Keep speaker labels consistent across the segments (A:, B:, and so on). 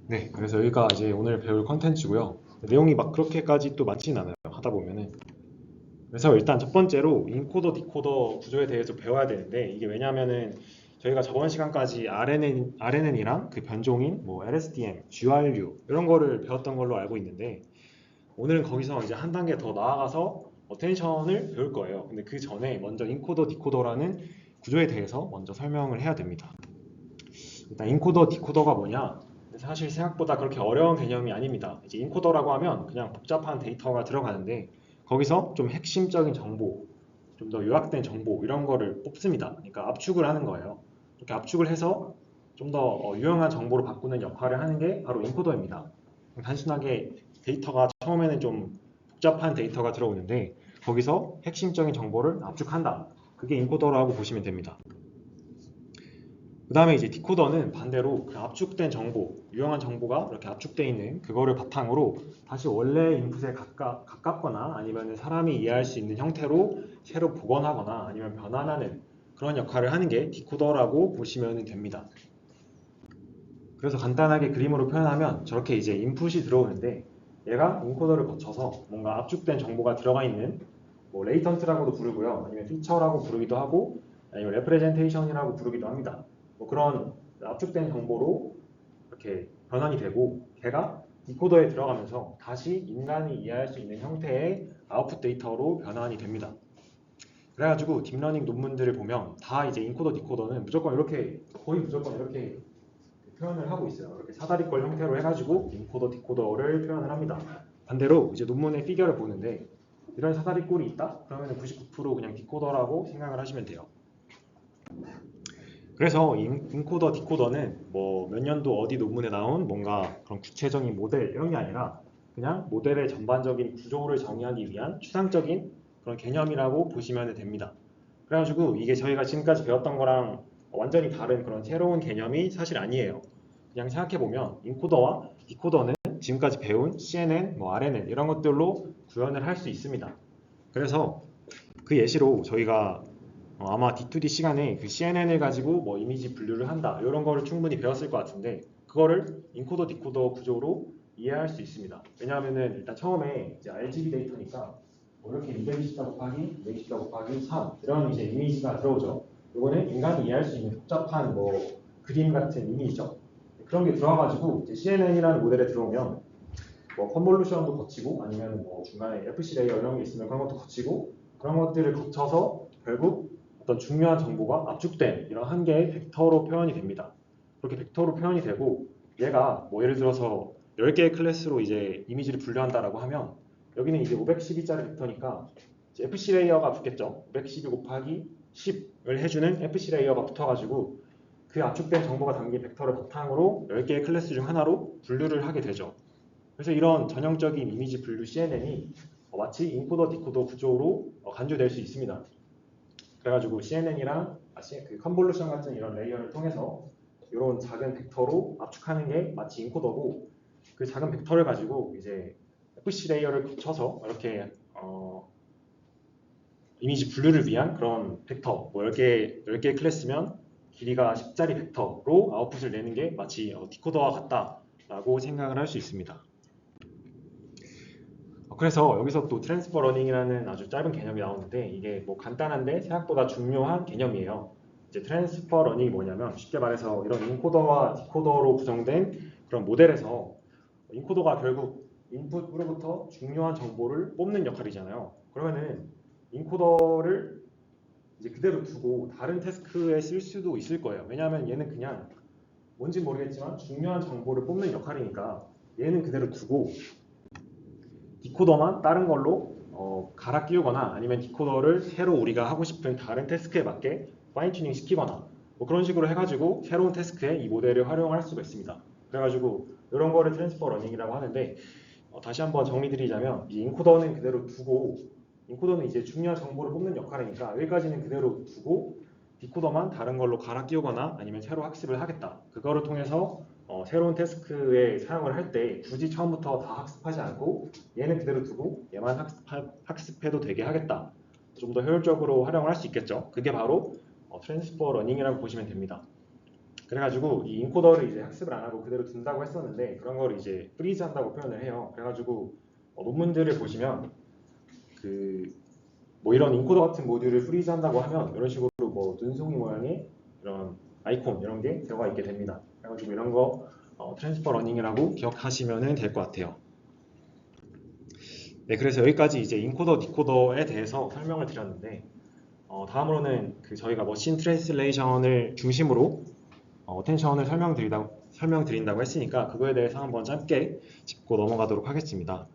A: 네, 그래서 여기가 이제 오늘 배울 컨텐츠고요. 내용이 막 그렇게까지 또 많진 않아요. 하다 보면은. 그래서 일단 첫 번째로 인코더 디코더 구조에 대해서 배워야 되는데 이게 왜냐면은 저희가 저번 시간까지 RNN이랑 그 변종인 뭐 LSTM, GRU 이런 거를 배웠던 걸로 알고 있는데 오늘은 거기서 이제 한 단계 더 나아가서 어텐션을 배울 거예요. 근데 그 전에 먼저 인코더 디코더라는 구조에 대해서 먼저 설명을 해야 됩니다. 일단 인코더 디코더가 뭐냐? 사실 생각보다 그렇게 어려운 개념이 아닙니다. 이제 인코더라고 하면 그냥 복잡한 데이터가 들어가는데 거기서 좀 핵심적인 정보, 좀 더 요약된 정보 이런 거를 뽑습니다. 그러니까 압축을 하는 거예요. 이렇게 압축을 해서 좀 더 유용한 정보로 바꾸는 역할을 하는 게 바로 인코더입니다. 단순하게 데이터가 처음에는 좀 복잡한 데이터가 들어오는데 거기서 핵심적인 정보를 압축한다. 그게 인코더라고 보시면 됩니다. 그 다음에 이제 디코더는 반대로 그 압축된 정보, 유용한 정보가 이렇게 압축되어 있는 그거를 바탕으로 다시 원래 인풋에 가깝거나 아니면 사람이 이해할 수 있는 형태로 새로 복원하거나 아니면 변환하는 그런 역할을 하는 게 디코더라고 보시면 됩니다. 그래서 간단하게 그림으로 표현하면 저렇게 이제 인풋이 들어오는데 얘가 인코더를 거쳐서 뭔가 압축된 정보가 들어가 있는 뭐 레이턴트라고도 부르고요. 아니면 피처라고 부르기도 하고 아니면 레프레젠테이션이라고 부르기도 합니다. 뭐 그런 압축된 정보로 이렇게 변환이 되고 걔가 디코더에 들어가면서 다시 인간이 이해할 수 있는 형태의 아웃풋 데이터로 변환이 됩니다. 그래가지고 딥러닝 논문들을 보면 다 이제 인코더 디코더는 무조건 이렇게 거의 무조건 이렇게 표현을 하고 있어요. 이렇게 사다리꼴 형태로 해가지고 인코더 디코더를 표현을 합니다. 반대로 이제 논문의 피겨를 보는데 이런 사다리꼴이 있다? 그러면 99% 그냥 디코더라고 생각을 하시면 돼요. 그래서 인코더 디코더는 뭐 몇 년도 어디 논문에 나온 뭔가 그런 구체적인 모델 이런 게 아니라 그냥 모델의 전반적인 구조를 정의하기 위한 추상적인 그런 개념이라고 보시면 됩니다. 그래가지고 이게 저희가 지금까지 배웠던 거랑 완전히 다른 그런 새로운 개념이 사실 아니에요. 그냥 생각해보면 인코더와 디코더는 지금까지 배운 CNN, 뭐 RNN 이런 것들로 구현을 할 수 있습니다. 그래서 그 예시로 저희가 아마 D2D 시간에 그 CNN을 가지고 뭐 이미지 분류를 한다 이런 거를 충분히 배웠을 것 같은데 그거를 인코더 디코더 구조로 이해할 수 있습니다. 왜냐하면은 일단 처음에 이제 RGB 데이터니까 뭐 이렇게 224 곱하기 224 곱하기 3 이런 이제 이미지가 들어오죠. 이거는 인간이 이해할 수 있는 복잡한 뭐 그림 같은 이미지죠. 그런 게 들어와가지고 이제 CNN이라는 모델에 들어오면 뭐 컨볼루션도 거치고 아니면 뭐 중간에 FC 레이어 이런 게 있으면 그런 것도 거치고 그런 것들을 거쳐서 결국 어떤 중요한 정보가 압축된 이런 한 개의 벡터로 표현이 됩니다. 그렇게 벡터로 표현이 되고 얘가 뭐 예를 들어서 10개의 클래스로 이제 이미지를 분류한다라고 하면 여기는 이제 512짜리 벡터니까 이제 FC 레이어가 붙겠죠. 512 곱하기 10을 해주는 FC 레이어가 붙어가지고 그 압축된 정보가 담긴 벡터를 바탕으로 10개의 클래스 중 하나로 분류를 하게 되죠. 그래서 이런 전형적인 이미지 분류 CNN이 마치 인코더 디코더 구조로 간주될 수 있습니다. 그래가지고 CNN이랑 그 컨볼루션 같은 이런 레이어를 통해서 이런 작은 벡터로 압축하는 게 마치 인코더고 그 작은 벡터를 가지고 이제 FC 레이어를 거쳐서 이렇게 이미지 분류를 위한 그런 벡터 뭐 10개의 클래스면 길이가 10짜리 벡터로 아웃풋을 내는 게 마치 디코더와 같다라고 생각을 할 수 있습니다. 그래서 여기서 또 트랜스퍼 러닝이라는 아주 짧은 개념이 나오는데 이게 뭐 간단한데 생각보다 중요한 개념이에요. 이제 트랜스퍼 러닝이 뭐냐면 쉽게 말해서 이런 인코더와 디코더로 구성된 그런 모델에서 인코더가 결국 인풋으로부터 중요한 정보를 뽑는 역할이잖아요. 그러면은 인코더를 이제 그대로 두고 다른 태스크에 쓸 수도 있을 거예요. 왜냐하면 얘는 그냥 뭔지 모르겠지만 중요한 정보를 뽑는 역할이니까 얘는 그대로 두고 디코더만 다른 걸로 갈아 끼우거나 아니면 디코더를 새로 우리가 하고 싶은 다른 태스크에 맞게 파인 튜닝 시키거나 뭐 그런 식으로 해가지고 새로운 태스크에 이 모델을 활용할 수가 있습니다. 그래가지고 이런 거를 트랜스퍼 러닝이라고 하는데 다시 한번 정리드리자면 이 인코더는 그대로 두고 인코더는 이제 중요한 정보를 뽑는 역할이니까 여기까지는 그대로 두고 디코더만 다른 걸로 갈아 끼우거나 아니면 새로 학습을 하겠다. 그거를 통해서 새로운 태스크에 사용을 할 때 굳이 처음부터 다 학습하지 않고 얘는 그대로 두고 얘만 학습해도 되게 하겠다. 좀 더 효율적으로 활용을 할 수 있겠죠. 그게 바로 트랜스퍼 러닝이라고 보시면 됩니다. 그래가지고 이 인코더를 이제 학습을 안 하고 그대로 둔다고 했었는데 그런 거를 이제 프리즈 한다고 표현을 해요. 그래가지고 논문들을 보시면 그 뭐 이런 인코더 같은 모듈을 프리즈 한다고 하면 이런 식으로 뭐 눈송이 모양의 이런 아이콘 이런 게 들어가 있게 됩니다. 그래가지고 이런 거 트랜스퍼 러닝이라고 기억하시면 될 것 같아요. 네, 그래서 여기까지 이제 인코더, 디코더에 대해서 설명을 드렸는데 다음으로는 그 저희가 머신 트랜슬레이션을 중심으로 어텐션을 설명드린다고 했으니까 그거에 대해서 한번 짧게 짚고 넘어가도록 하겠습니다.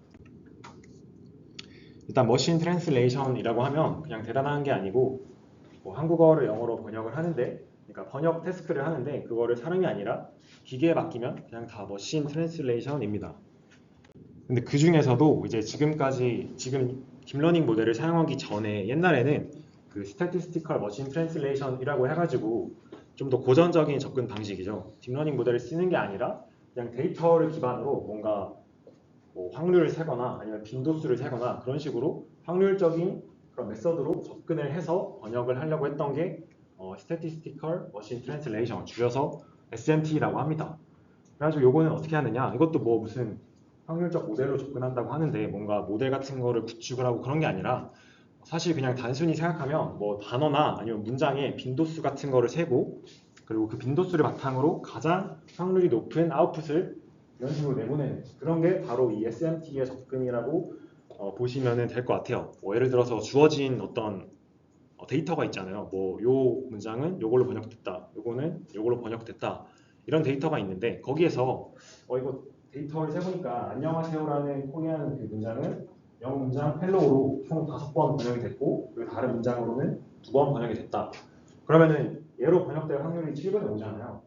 A: 일단 머신 트랜슬레이션이라고 하면 그냥 대단한 게 아니고 뭐 한국어를 영어로 번역을 하는데 그러니까 번역 태스크를 하는데 그거를 사람이 아니라 기계에 맡기면 그냥 다 머신 트랜슬레이션입니다. 근데 그 중에서도 이제 지금 딥러닝 모델을 사용하기 전에 옛날에는 그 statistical machine translation이라고 해가지고 좀 더 고전적인 접근 방식이죠. 딥러닝 모델을 쓰는 게 아니라 그냥 데이터를 기반으로 뭔가 뭐 확률을 세거나 아니면 빈도수를 세거나 그런 식으로 확률적인 그런 메서드로 접근을 해서 번역을 하려고 했던 게 statistical machine translation 줄여서 SMT라고 합니다. 그래가지고 요거는 어떻게 하느냐? 이것도 뭐 무슨 확률적 모델로 접근한다고 하는데 뭔가 모델 같은 거를 구축을 하고 그런 게 아니라 사실 그냥 단순히 생각하면 뭐 단어나 아니면 문장의 빈도수 같은 거를 세고 그리고 그 빈도수를 바탕으로 가장 확률이 높은 아웃풋을 이런 식으로 내보내는 그런 게 바로 이 SMT의 접근이라고 보시면 될 것 같아요. 뭐 예를 들어서 주어진 어떤 데이터가 있잖아요. 뭐 요 문장은 요걸로 번역됐다. 요거는 요걸로 번역됐다. 이런 데이터가 있는데 거기에서 이거 데이터를 세보니까 안녕하세요라는 코리안 그 문장은 영어 문장 헬로우로 총 5번 번역이 됐고 그리고 다른 문장으로는 2번 번역이 됐다. 그러면은 얘로 번역될 확률이 7분의 5잖아요.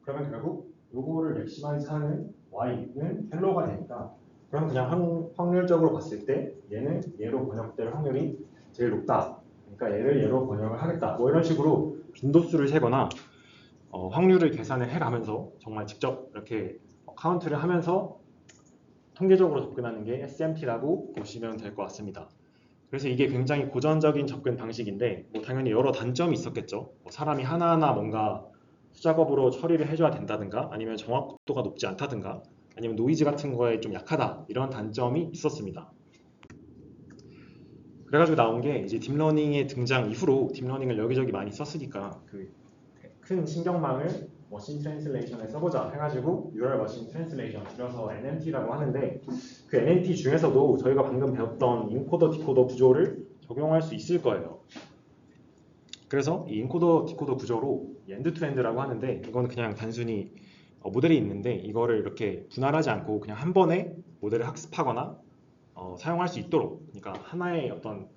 A: 그러면 결국 요거를 맥시마이즈 하는 y는 헬로우가 되니까 그럼 그냥 확률적으로 봤을 때 얘는 얘로 번역될 확률이 제일 높다. 그러니까 얘를 얘로 번역을 하겠다. 뭐 이런 식으로 빈도수를 세거나 확률을 계산을 해가면서 정말 직접 이렇게 카운트를 하면서 통계적으로 접근하는 게 SMT라고 보시면 될 것 같습니다. 그래서 이게 굉장히 고전적인 접근 방식인데 뭐 당연히 여러 단점이 있었겠죠. 뭐 사람이 하나하나 뭔가 수작업으로 처리를 해줘야 된다든가 아니면 정확도가 높지 않다든가 아니면 노이즈 같은 거에 좀 약하다 이런 단점이 있었습니다. 그래가지고 나온 게 이제 딥러닝의 등장 이후로 딥러닝을 여기저기 많이 썼으니까 그 큰 신경망을 머신 트랜슬레이션에 써보자 해가지고 뉴럴 머신 트랜슬레이션 줄여서 NMT라고 하는데 그 NMT 중에서도 저희가 방금 배웠던 인코더 디코더 구조를 적용할 수 있을 거예요. 그래서 이 인코더 디코더 구조로 엔드 투 엔드라고 하는데 이건 그냥 단순히 모델이 있는데 이거를 이렇게 분할하지 않고 그냥 한 번에 모델을 학습하거나 사용할 수 있도록 그러니까 하나의 어떤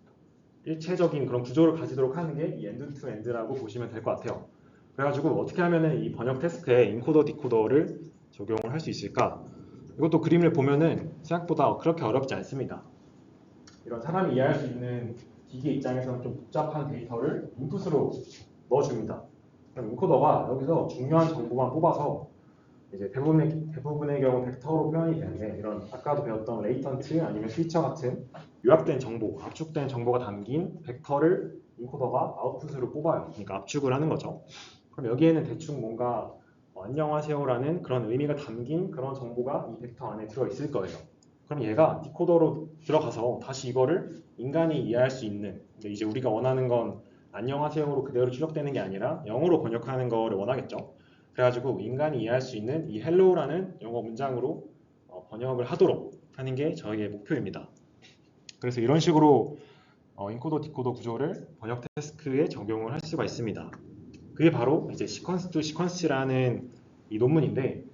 A: 일체적인 그런 구조를 가지도록 하는 게 이 엔드 투 엔드라고 보시면 될 것 같아요. 그래가지고 어떻게 하면은 이 번역 태스크에 인코더 디코더를 적용을 할 수 있을까? 이것도 그림을 보면은 생각보다 그렇게 어렵지 않습니다. 이런 사람이 이해할 수 있는 기계 입장에서는 좀 복잡한 데이터를 인풋으로 넣어줍니다. 그럼 인코더가 여기서 중요한 정보만 뽑아서 이제 대부분의 경우 벡터로 표현이 되는데 이런 아까도 배웠던 레이턴트 아니면 피처 같은 요약된 정보, 압축된 정보가 담긴 벡터를 인코더가 아웃풋으로 뽑아요. 그러니까 압축을 하는 거죠. 그럼 여기에는 대충 뭔가 안녕하세요라는 그런 의미가 담긴 그런 정보가 이 벡터 안에 들어있을 거예요. 그럼 얘가 디코더로 들어가서 다시 이거를 인간이 이해할 수 있는 이제 우리가 원하는 건 안녕하세요로 그대로 출력되는 게 아니라 영어로 번역하는 거를 원하겠죠. 그래가지고 인간이 이해할 수 있는 이 헬로우라는 영어 문장으로 번역을 하도록 하는 게 저희의 목표입니다. 그래서 이런 식으로 인코더 디코더 구조를 번역 태스크에 적용을 할 수가 있습니다. 그게 바로 이제 시퀀스 투 시퀀스라는 이 논문인데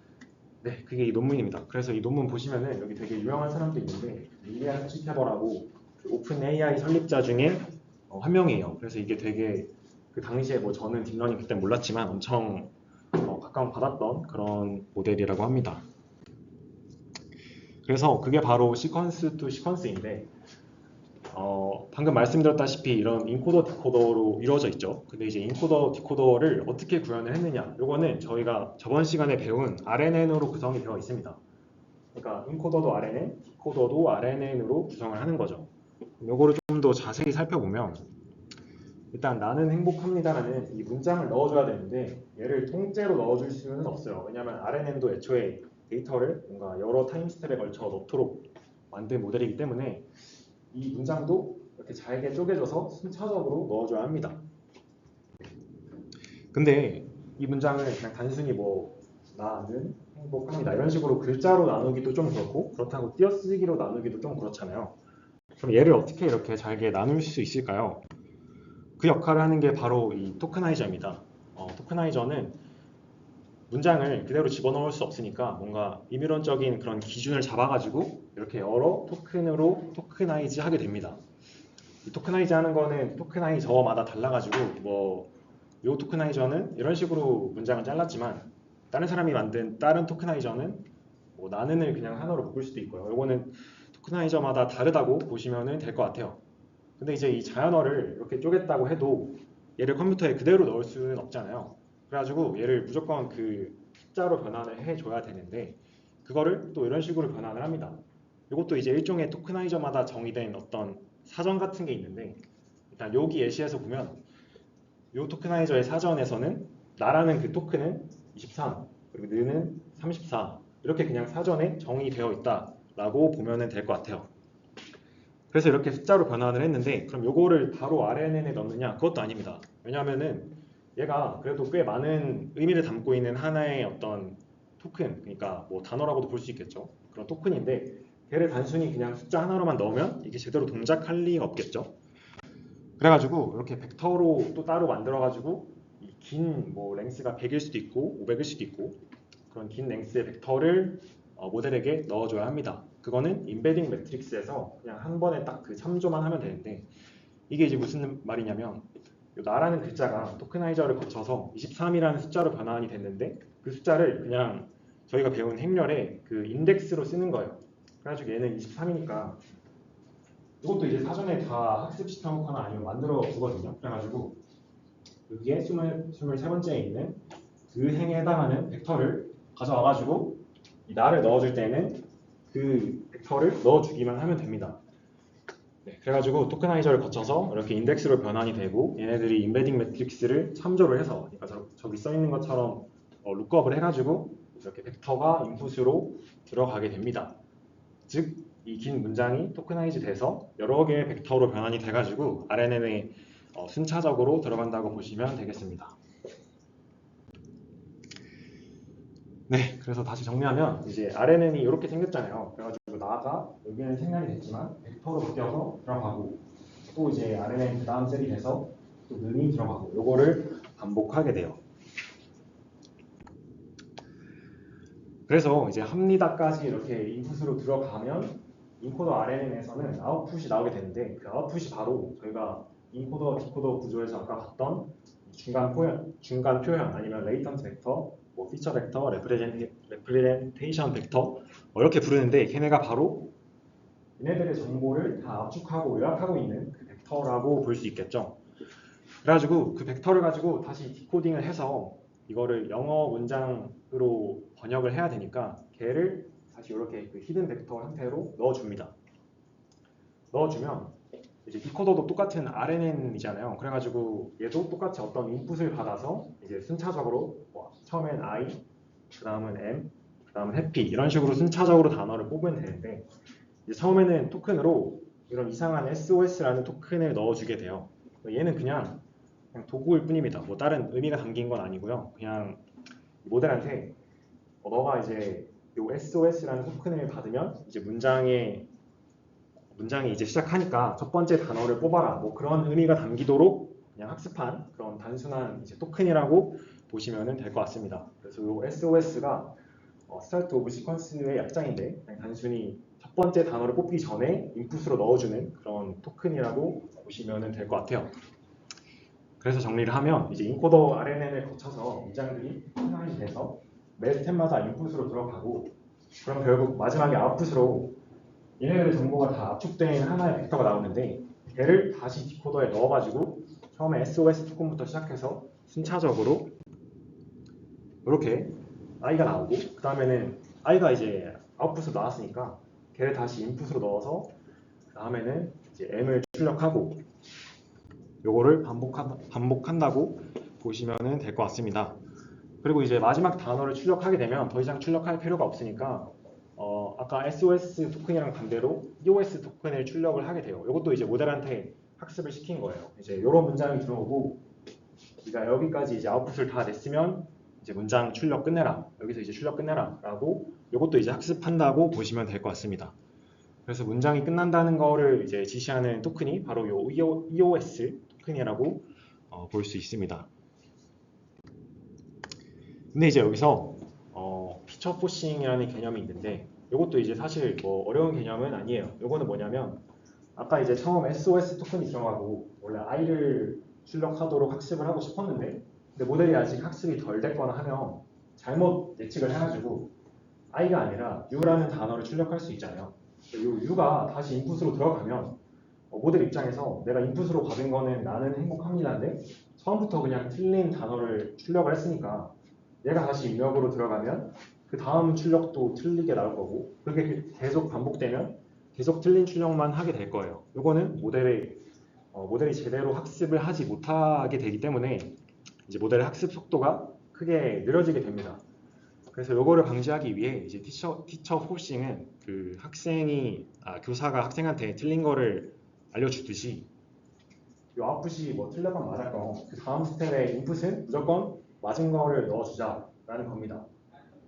A: 네, 그게 이 논문입니다. 그래서 이 논문 보시면은 여기 되게 유명한 사람도 있는데 윌리엄 스티테버라고 오픈 AI 설립자 중에 한 명이에요. 그래서 이게 되게 그 당시에 뭐 저는 딥러닝 그때 몰랐지만 엄청 각광받았던 그런 모델이라고 합니다. 그래서 그게 바로 시퀀스 투 시퀀스인데 방금 말씀드렸다시피 이런 인코더 디코더로 이루어져 있죠. 근데 이제 인코더 디코더를 어떻게 구현을 했느냐 요거는 저희가 저번 시간에 배운 RNN으로 구성이 되어 있습니다. 그러니까 인코더도 RNN, 디코더도 RNN으로 구성을 하는 거죠. 요거를 좀 더 자세히 살펴보면 일단 나는 행복합니다라는 이 문장을 넣어줘야 되는데 얘를 통째로 넣어줄 수는 없어요. 왜냐하면 RNN도 애초에 데이터를 뭔가 여러 타임스텝에 걸쳐 넣도록 만든 모델이기 때문에 이 문장도 이렇게 잘게 쪼개져서 순차적으로 넣어줘야 합니다. 근데 이 문장을 그냥 단순히 뭐 나는 행복합니다 이런 식으로 글자로 나누기도 좀 그렇고 그렇다고 띄어쓰기로 나누기도 좀 그렇잖아요. 그럼 얘를 어떻게 이렇게 잘게 나눌 수 있을까요? 그 역할을 하는 게 바로 이 토크나이저입니다. 토크나이저는 문장을 그대로 집어넣을 수 없으니까 뭔가 비밀원적인 그런 기준을 잡아가지고 이렇게 여러 토큰으로 토크나이즈 하게 됩니다. 이 토크나이즈 하는 거는 토크나이저마다 달라가지고 뭐 요 토크나이저는 이런 식으로 문장을 잘랐지만 다른 사람이 만든 다른 토크나이저는 뭐 나는을 그냥 하나로 묶을 수도 있고요. 요거는 토크나이저마다 다르다고 보시면 될 것 같아요. 근데 이제 이 자연어를 이렇게 쪼갰다고 해도 얘를 컴퓨터에 그대로 넣을 수는 없잖아요. 그래가지고 얘를 무조건 그 숫자로 변환을 해줘야 되는데 그거를 또 이런 식으로 변환을 합니다. 이것도 이제 일종의 토크나이저마다 정의된 어떤 사전 같은 게 있는데 일단 여기 예시에서 보면 이 토크나이저의 사전에서는 나라는 그 토큰은 23 그리고 느는 34 이렇게 그냥 사전에 정의되어 있다라고 보면 될 것 같아요. 그래서 이렇게 숫자로 변환을 했는데 그럼 요거를 바로 RNN에 넣느냐? 그것도 아닙니다. 왜냐하면은 얘가 그래도 꽤 많은 의미를 담고 있는 하나의 어떤 토큰, 그러니까 뭐 단어라고도 볼 수 있겠죠. 그런 토큰인데 걔를 단순히 그냥 숫자 하나로만 넣으면 이게 제대로 동작할 리가 없겠죠. 그래가지고 이렇게 벡터로 또 따로 만들어가지고 긴 뭐 랭스가 100일 수도 있고 500일 수도 있고 그런 긴 랭스의 벡터를 모델에게 넣어줘야 합니다. 그거는 임베딩 매트릭스에서 그냥 한 번에 딱 그 참조만 하면 되는데 이게 이제 무슨 말이냐면 나라는 글자가 토크나이저를 거쳐서 23이라는 숫자로 변환이 됐는데 그 숫자를 그냥 저희가 배운 행렬에 그 인덱스로 쓰는 거예요. 그래가지고 얘는 23이니까 이것도 이제 사전에 다 학습시켜놓거나 아니면 만들어 두거든요. 그래가지고 여기에 23번째에 있는 그 행에 해당하는 벡터를 가져와가지고 이 나를 넣어줄 때는 그 벡터를 넣어주기만 하면 됩니다. 네, 그래가지고 토크나이저를 거쳐서 이렇게 인덱스로 변환이 되고 얘네들이 임베딩 매트릭스를 참조를 해서 그러니까 저기 써 있는 것처럼 룩업을 해가지고 이렇게 벡터가 인풋으로 들어가게 됩니다. 즉, 이 긴 문장이 토크나이즈 돼서 여러 개의 벡터로 변환이 돼가지고 RNN에 순차적으로 들어간다고 보시면 되겠습니다. 네, 그래서 다시 정리하면 이제 RNN이 이렇게 생겼잖아요. 그래가지고 나가 여기는 생략이 됐지만 벡터로 바뀌어서 들어가고 또 이제 RNN 그 다음 셀이 돼서 또 는이 들어가고 요거를 반복하게 돼요. 그래서 이제 합니다까지 이렇게 인풋으로 들어가면 인코더 RNN에서는 아웃풋이 나오게 되는데 그 아웃풋이 바로 저희가 인코더 디코더 구조에서 아까 봤던 중간 표현 아니면 레이턴트 벡터, 뭐 피처 벡터, 레프레젠테이션 벡터 이렇게 부르는데 걔네가 바로 얘네들의 정보를 다 압축하고 요약하고 있는 그 벡터라고 볼 수 있겠죠. 그래가지고 그 벡터를 가지고 다시 디코딩을 해서 이거를 영어 문장으로 번역을 해야 되니까 걔를 다시 이렇게 그 히든 벡터 형태로 넣어줍니다. 넣어주면 이제 디코더도 똑같은 RNN이잖아요. 그래가지고 얘도 똑같이 어떤 인풋을 받아서 이제 순차적으로 뭐 처음엔 I, 그 다음은 M, 그 다음은 happy 이런 식으로 순차적으로 단어를 뽑으면 되는데 이제 처음에는 토큰으로 이런 이상한 SOS라는 토큰을 넣어주게 돼요. 얘는 그냥 도구일 뿐입니다. 뭐 다른 의미가 담긴 건 아니고요. 그냥 모델한테 너가 이제 요 SOS라는 토큰을 받으면 이제 문장이 이제 시작하니까 첫 번째 단어를 뽑아라. 뭐 그런 의미가 담기도록 그냥 학습한 그런 단순한 이제 토큰이라고 보시면 될 것 같습니다. 그래서 요 SOS가 스타트 오브 시퀀스의 약자인데 그냥 단순히 첫 번째 단어를 뽑기 전에 인풋으로 넣어주는 그런 토큰이라고 보시면 될 것 같아요. 그래서 정리를 하면 이제 인코더 RNN을 거쳐서 문장들이 표현이 돼서 매 스텝마다 인풋으로 들어가고 그럼 결국 마지막에 아웃풋으로 얘네들의 정보가 다 압축된 하나의 벡터가 나오는데 걔를 다시 디코더에 넣어가지고 처음에 SOS 토큰부터 시작해서 순차적으로 이렇게 I가 나오고 그 다음에는 I가 이제 아웃풋으로 나왔으니까 걔를 다시 인풋으로 넣어서 그 다음에는 이제 M을 출력하고 요거를 반복한다고 보시면 될 것 같습니다. 그리고 이제 마지막 단어를 출력하게 되면 더 이상 출력할 필요가 없으니까 아까 SOS 토큰이랑 반대로 EOS 토큰을 출력을 하게 돼요. 이것도 이제 모델한테 학습을 시킨 거예요. 이제 이런 문장이 들어오고 네가 여기까지 이제 아웃풋을 다 냈으면 이제 문장 출력 끝내라. 여기서 이제 출력 끝내라라고 이것도 이제 학습한다고 보시면 될 것 같습니다. 그래서 문장이 끝난다는 거를 이제 지시하는 토큰이 바로 요 EOS 토큰이라고 볼 수 있습니다. 근데 이제 여기서 피처 포싱이라는 개념이 있는데 이것도 이제 사실 뭐 어려운 개념은 아니에요. 이거는 뭐냐면 아까 이제 처음 SOS 토큰이 들어가고 원래 I를 출력하도록 학습을 하고 싶었는데 근데 모델이 아직 학습이 덜 됐거나 하면 잘못 예측을 해가지고 I가 아니라 U라는 단어를 출력할 수 있잖아요. 이 U가 다시 인풋으로 들어가면 모델 입장에서 내가 인풋으로 받은 거는 나는 행복합니다인데 처음부터 그냥 틀린 단어를 출력을 했으니까 얘가 다시 입력으로 들어가면 그 다음 출력도 틀리게 나올 거고 그게 계속 반복되면 계속 틀린 출력만 하게 될 거예요. 이거는 모델이 제대로 학습을 하지 못하게 되기 때문에 이제 모델의 학습 속도가 크게 느려지게 됩니다. 그래서 이거를 방지하기 위해 이제 티처 포싱은 그 교사가 학생한테 틀린 거를 알려주듯이 이 아웃풋이 뭐 틀렸건 맞았건 그 다음 스텝의 인풋은 무조건 맞은 거를 넣어주자라는 겁니다.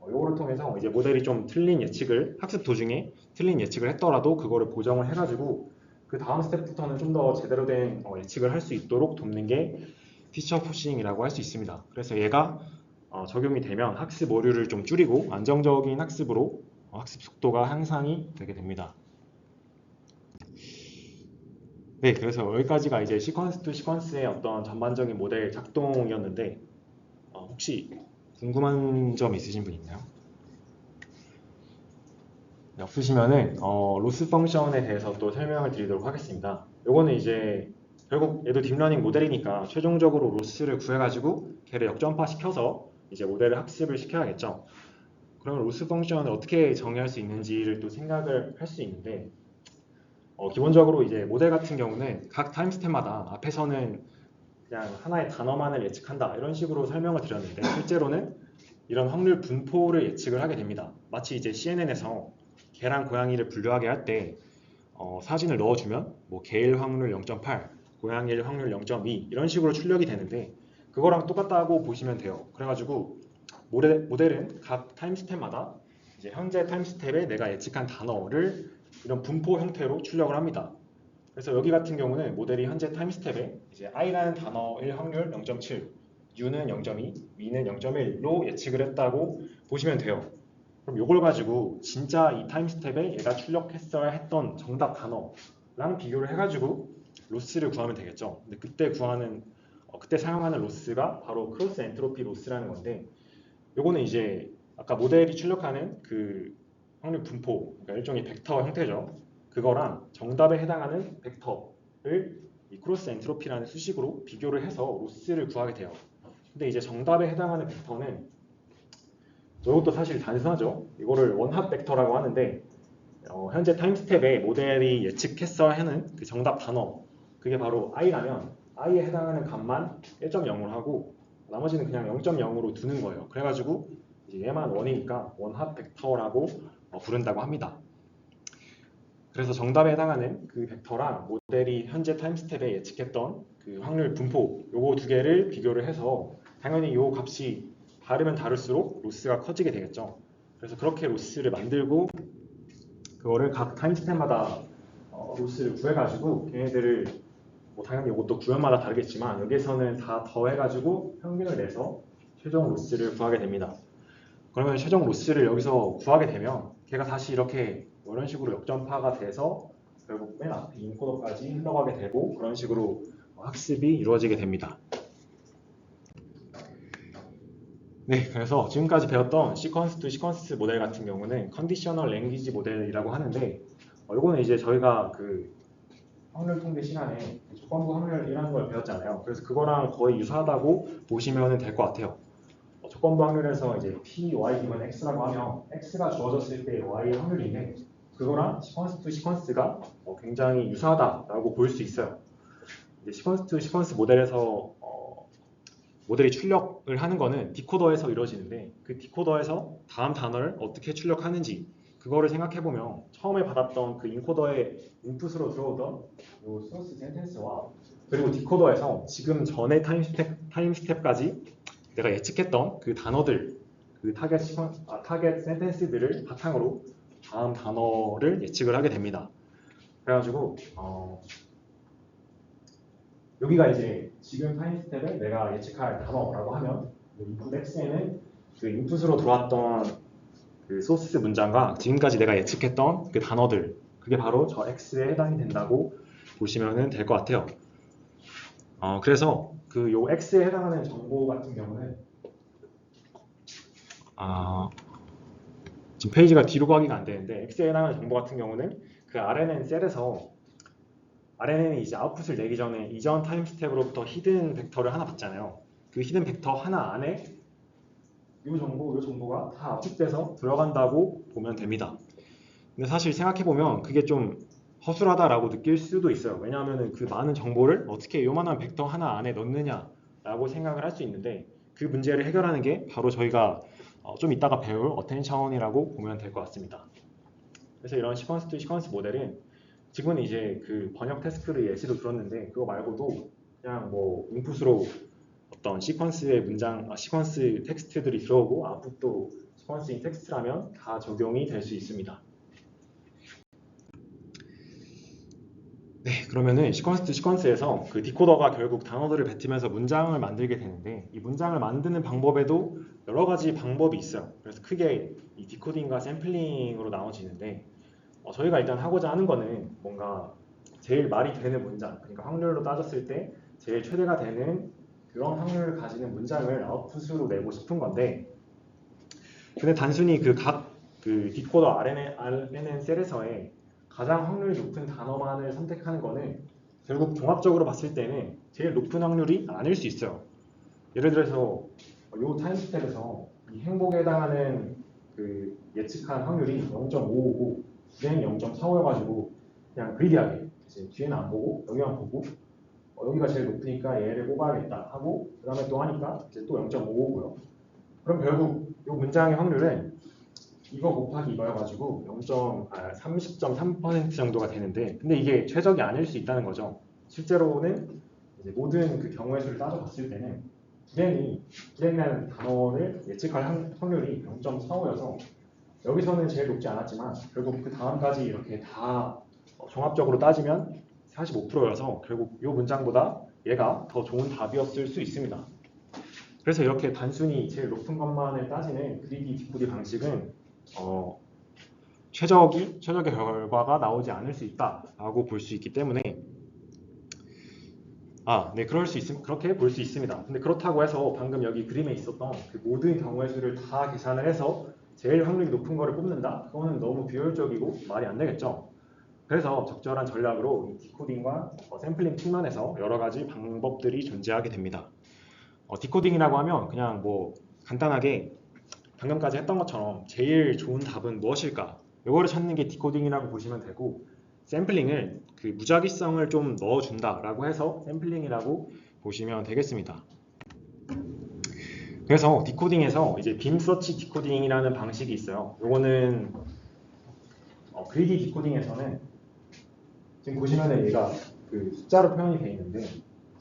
A: 요거를 통해서 이제 모델이 좀 틀린 예측을 학습 도중에 틀린 예측을 했더라도 그거를 보정을 해가지고 그 다음 스텝부터는 좀 더 제대로 된 예측을 할 수 있도록 돕는 게 티처 포싱이라고 할 수 있습니다. 그래서 얘가 적용이 되면 학습 오류를 좀 줄이고 안정적인 학습으로 학습 속도가 향상이 되게 됩니다. 네, 그래서 여기까지가 이제 시퀀스 투 시퀀스의 어떤 전반적인 모델 작동이었는데 혹시 궁금한 점 있으신 분 있나요? 네, 없으시면은 로스 펑션에 대해서 또 설명을 드리도록 하겠습니다. 요거는 이제 결국 얘도 딥러닝 모델이니까 최종적으로 로스를 구해가지고 걔를 역전파 시켜서 이제 모델을 학습을 시켜야겠죠. 그러면 로스 펑션을 어떻게 정의할 수 있는지를 또 생각을 할 수 있는데 기본적으로 이제 모델 같은 경우는 각 타임 스텝마다 앞에서는 그냥 하나의 단어만을 예측한다 이런 식으로 설명을 드렸는데 실제로는 이런 확률 분포를 예측을 하게 됩니다. 마치 이제 CNN에서 개랑 고양이를 분류하게 할 때 사진을 넣어주면 뭐 개일 확률 0.8, 고양이일 확률 0.2 이런 식으로 출력이 되는데 그거랑 똑같다고 보시면 돼요. 그래가지고 모델은 각 타임 스텝마다 이제 현재 타임 스텝에 내가 예측한 단어를 이런 분포 형태로 출력을 합니다. 그래서 여기 같은 경우는 모델이 현재 타임 스텝에 이제 i라는 단어일 확률 0.7, u는 0.2, v는 0.1로 예측을 했다고 보시면 돼요. 그럼 이걸 가지고 진짜 이 타임 스텝에 얘가 출력했어야 했던 정답 단어랑 비교를 해가지고 로스를 구하면 되겠죠. 근데 그때 사용하는 로스가 바로 크로스 엔트로피 로스라는 건데 요거는 이제 아까 모델이 출력하는 그 확률 분포, 그러니까 일종의 벡터 형태죠. 그거랑 정답에 해당하는 벡터를 이 크로스 엔트로피라는 수식으로 비교를 해서 로스를 구하게 돼요. 근데 이제 정답에 해당하는 벡터는 이것도 사실 단순하죠. 이거를 원합 벡터라고 하는데 현재 타임 스텝에 모델이 예측했어야 하는 그 정답 단어 그게 바로 i라면 i에 해당하는 값만 1.0으로 하고 나머지는 그냥 0.0으로 두는 거예요. 그래가지고 이제 얘만 원이니까 원합 벡터라고 부른다고 합니다. 그래서 정답에 해당하는 그 벡터랑 모델이 현재 타임 스텝에 예측했던 그 확률 분포 요거 두 개를 비교를 해서 당연히 요 값이 다르면 다를수록 로스가 커지게 되겠죠. 그래서 그렇게 로스를 만들고 그거를 각 타임 스텝마다 로스를 구해가지고 걔네들을 뭐 당연히 이것도 구현마다 다르겠지만 여기에서는 다 더해가지고 평균을 내서 최종 로스를 구하게 됩니다. 그러면 최종 로스를 여기서 구하게 되면 걔가 다시 이렇게 이런 식으로 역전파가 돼서 결국 맨 앞에 인코더까지 흘러가게 되고 그런 식으로 학습이 이루어지게 됩니다. 네, 그래서 지금까지 배웠던 시퀀스 투 시퀀스 모델 같은 경우는 컨디셔널 랭귀지 모델이라고 하는데 이거는 이제 저희가 그 확률 통계 시간에 조건부 확률이라는 걸 배웠잖아요. 그래서 그거랑 거의 유사하다고 보시면 될 것 같아요. 조건부 확률에서 이제 p, y 기분 x라고 하면 x가 주어졌을 때 y의 확률인데 그거랑 시퀀스 투 시퀀스가 굉장히 유사하다라고 볼 수 있어요. 이제 시퀀스 투 시퀀스 모델에서 모델이 출력을 하는 거는 디코더에서 이루어지는데 그 디코더에서 다음 단어를 어떻게 출력하는지 그거를 생각해 보면 처음에 받았던 그 인코더의 인풋으로 들어오던 요 소스 센텐스와 그리고 디코더에서 지금 전에 타임 스텝까지 내가 예측했던 그 단어들 그 타겟 센텐스들을 바탕으로 다음 단어를 예측을 하게 됩니다. 그래가지고 여기가 이제 지금 타임 스텝에 내가 예측할 단어라고 하면 인풋 X에는 그 인풋으로 들어왔던 그 소스 문장과 지금까지 내가 예측했던 그 단어들 그게 바로 저 X에 해당이 된다고 보시면 될 것 같아요. 그래서 그 요 X에 해당하는 정보 같은 경우는 지금 페이지가 뒤로 가기가 안 되는데 X에 해당하는 정보 같은 경우는 그 RNN 셀에서 RNN이 이제 아웃풋을 내기 전에 이전 타임 스텝으로부터 히든 벡터를 하나 받잖아요. 그 히든 벡터 하나 안에 이 정보가 다 압축돼서 들어간다고 보면 됩니다. 근데 사실 생각해보면 그게 좀 허술하다라고 느낄 수도 있어요. 왜냐하면 그 많은 정보를 어떻게 요만한 벡터 하나 안에 넣느냐라고 생각을 할 수 있는데 그 문제를 해결하는 게 바로 저희가 좀 이따가 배울 어텐션이라고 보면 될 것 같습니다. 그래서 이런 시퀀스 투 시퀀스 모델은 지금은 이제 그 번역 태스크를 예시로 들었는데 그거 말고도 그냥 뭐 인풋으로 어떤 시퀀스의 시퀀스 텍스트들이 들어오고 아웃풋도 시퀀스인 텍스트라면 다 적용이 될 수 있습니다. 네, 그러면은 시퀀스 투 시퀀스에서 그 디코더가 결국 단어들을 뱉으면서 문장을 만들게 되는데 이 문장을 만드는 방법에도 여러 가지 방법이 있어요. 그래서 크게 이 디코딩과 샘플링으로 나눠지는데 저희가 일단 하고자 하는 거는 뭔가 제일 말이 되는 문장, 그러니까 확률로 따졌을 때 제일 최대가 되는 그런 확률을 가지는 문장을 아웃풋으로 내고 싶은 건데 근데 단순히 그 디코더 RNN 셀에서의 가장 확률이 높은 단어만을 선택하는 거는 결국 종합적으로 봤을 때는 제일 높은 확률이 아닐 수 있어요. 예를 들어서 이 타임 스텝에서 이 행복에 해당하는 그 예측한 확률이 0.5고 뒤에는 0.45여가지고 그냥 그리디하게 이제 뒤에는 안 보고 여기만 보고 여기가 제일 높으니까 얘를 뽑아야겠다 하고 그 다음에 또 하니까 이제 또 0.55고요. 그럼 결국 이 문장의 확률은 이거 곱하기 이거여가지고 30.3% 정도가 되는데 근데 이게 최적이 아닐 수 있다는 거죠. 실제로는 이제 모든 그 경우의 수를 따져봤을 때는 불행이라는 단어를 예측할 확률이 0.45여서 여기서는 제일 높지 않았지만 결국 그 다음까지 이렇게 다 종합적으로 따지면 45%여서 결국 이 문장보다 얘가 더 좋은 답이었을 수 있습니다. 그래서 이렇게 단순히 제일 높은 것만을 따지는 그리디 디코디 방식은 최적의 결과가 나오지 않을 수 있다라고 볼 수 있기 때문에 네, 그렇게 볼 수 있습니다. 근데 그렇다고 해서 방금 여기 그림에 있었던 그 모든 경우의 수를 다 계산을 해서 제일 확률이 높은 거를 뽑는다? 그거는 너무 비효율적이고 말이 안 되겠죠. 그래서 적절한 전략으로 이 디코딩과 샘플링 측면에서 여러 가지 방법들이 존재하게 됩니다. 디코딩이라고 하면 그냥 뭐 간단하게 방금까지 했던 것처럼 제일 좋은 답은 무엇일까? 이거를 찾는 게 디코딩이라고 보시면 되고 샘플링을 그 무작위성을 좀 넣어준다라고 해서 샘플링이라고 보시면 되겠습니다. 그래서 디코딩에서 이제 빔 서치 디코딩이라는 방식이 있어요. 요거는 그리디 디코딩에서는 지금 보시면은 얘가 그 숫자로 표현이 되어 있는데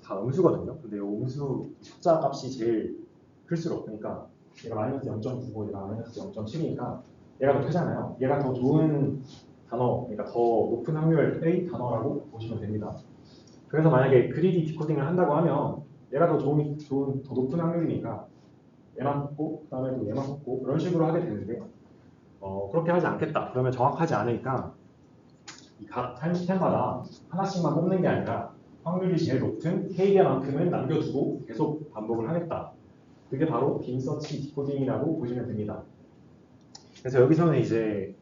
A: 다 음수거든요. 근데 이 음수 숫자 값이 제일 클수록 그러니까 얘가 마이너스 0.9고 얘가 마이너스 0.7이니까 얘가 더 크잖아요. 얘가 더 좋은 단어, 그러니까 더 높은 확률의 단어라고 보시면 됩니다. 그래서 만약에 그리디 디코딩을 한다고 하면 얘가 더 더 높은 확률이니까 얘만 뽑고 그 다음에 또 얘만 뽑고 그런 식으로 하게 되는데 그렇게 하지 않겠다. 그러면 정확하지 않으니까 이 각 타임 스텝마다 하나씩만 뽑는 게 아니라 확률이 제일 높은 K개만큼은 남겨두고 계속 반복을 하겠다. 그게 바로 빔 서치 디코딩이라고 보시면 됩니다. 그래서 여기서는 이제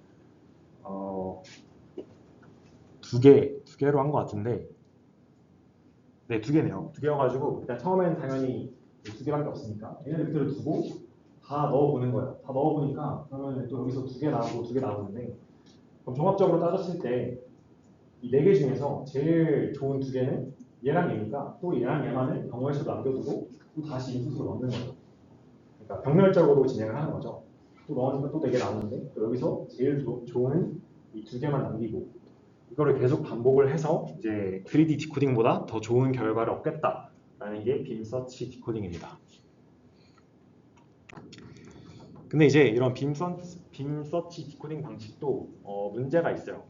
A: 두 개로 한 것 같은데 네, 두 개네요. 두 개여가지고 일단 처음에는 당연히 두 개밖에 없으니까 얘네들 그대로 두고 다 넣어보는 거예요. 다 넣어보니까 그러면 또 여기서 두 개 나오고 두 개 나오는데 그럼 종합적으로 따졌을 때 이 네 개 중에서 제일 좋은 두 개는 얘랑 얘니까 또 얘랑 얘만을 경우에서 남겨두고 또 다시 인풋으로 넣는 거죠. 그러니까 병렬적으로 진행을 하는 거죠. 또 넣으니까 또 4개 나오는데 또 여기서 제일 좋은 이 2개만 남기고 이거를 계속 반복을 해서 이제 그리디 디코딩보다 더 좋은 결과를 얻겠다라는 게 빔 서치 디코딩입니다. 근데 이제 이런 빔 서치 디코딩 방식도 문제가 있어요.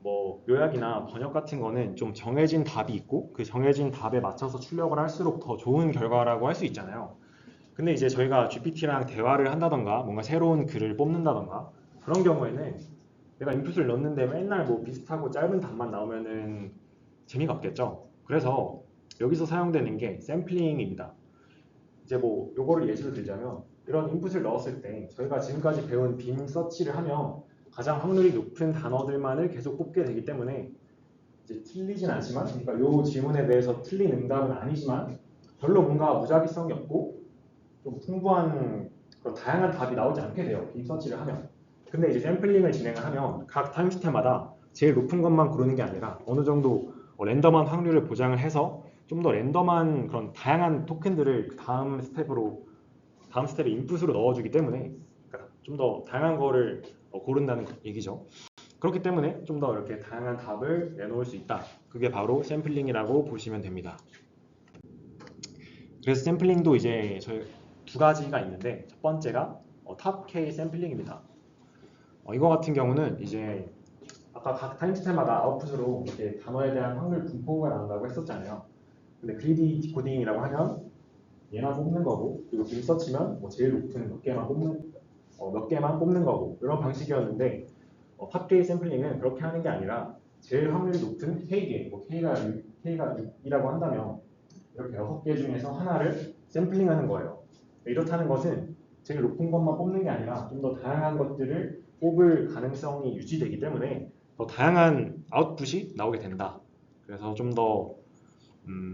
A: 뭐 요약이나 번역 같은 거는 좀 정해진 답이 있고 그 정해진 답에 맞춰서 출력을 할수록 더 좋은 결과라고 할 수 있잖아요. 근데 이제 저희가 GPT랑 대화를 한다던가 뭔가 새로운 글을 뽑는다던가 그런 경우에는 내가 인풋을 넣는데 맨날 뭐 비슷하고 짧은 답만 나오면은 재미가 없겠죠. 그래서 여기서 사용되는 게 샘플링입니다. 이제 뭐 요거를 예시로 들자면 이런 인풋을 넣었을 때 저희가 지금까지 배운 빔 서치를 하면 가장 확률이 높은 단어들만을 계속 뽑게 되기 때문에 이제 틀리진 않지만 그러니까 요 질문에 대해서 틀린 응답은 아니지만 별로 뭔가 무작위성이 없고 좀 풍부한 그런 다양한 답이 나오지 않게 돼요. 빔 서치를 하면. 근데 이제 샘플링을 진행을 하면 각 타임스텝마다 제일 높은 것만 고르는 게 아니라 어느 정도 랜덤한 확률을 보장을 해서 좀 더 랜덤한 그런 다양한 토큰들을 그 다음 스텝에 인풋으로 넣어주기 때문에 그러니까 좀 더 다양한 거를 고른다는 얘기죠. 그렇기 때문에 좀 더 이렇게 다양한 답을 내놓을 수 있다. 그게 바로 샘플링이라고 보시면 됩니다. 그래서 샘플링도 이제 저희 2가지가 있는데 첫 번째가 탑 K 샘플링입니다. 이거 같은 경우는 이제 아까 각 타임스텝마다 아웃풋으로 이렇게 단어에 대한 확률 분포가 나온다고 했었잖아요. 근데 그리디 디코딩이라고 하면 얘만 뽑는 거고 그리고 빔 서치면 뭐 제일 높은 몇 개만 뽑는 거고 이런 방식이었는데 탑게이 샘플링은 그렇게 하는 게 아니라 제일 확률이 높은 K개, 뭐 K가 6이라고 한다면 이렇게 6개 중에서 하나를 샘플링하는 거예요. 이렇다는 것은 제일 높은 것만 뽑는 게 아니라 좀 더 다양한 것들을 뽑을 가능성이 유지되기 때문에 더 다양한 아웃풋이 나오게 된다. 그래서 좀 더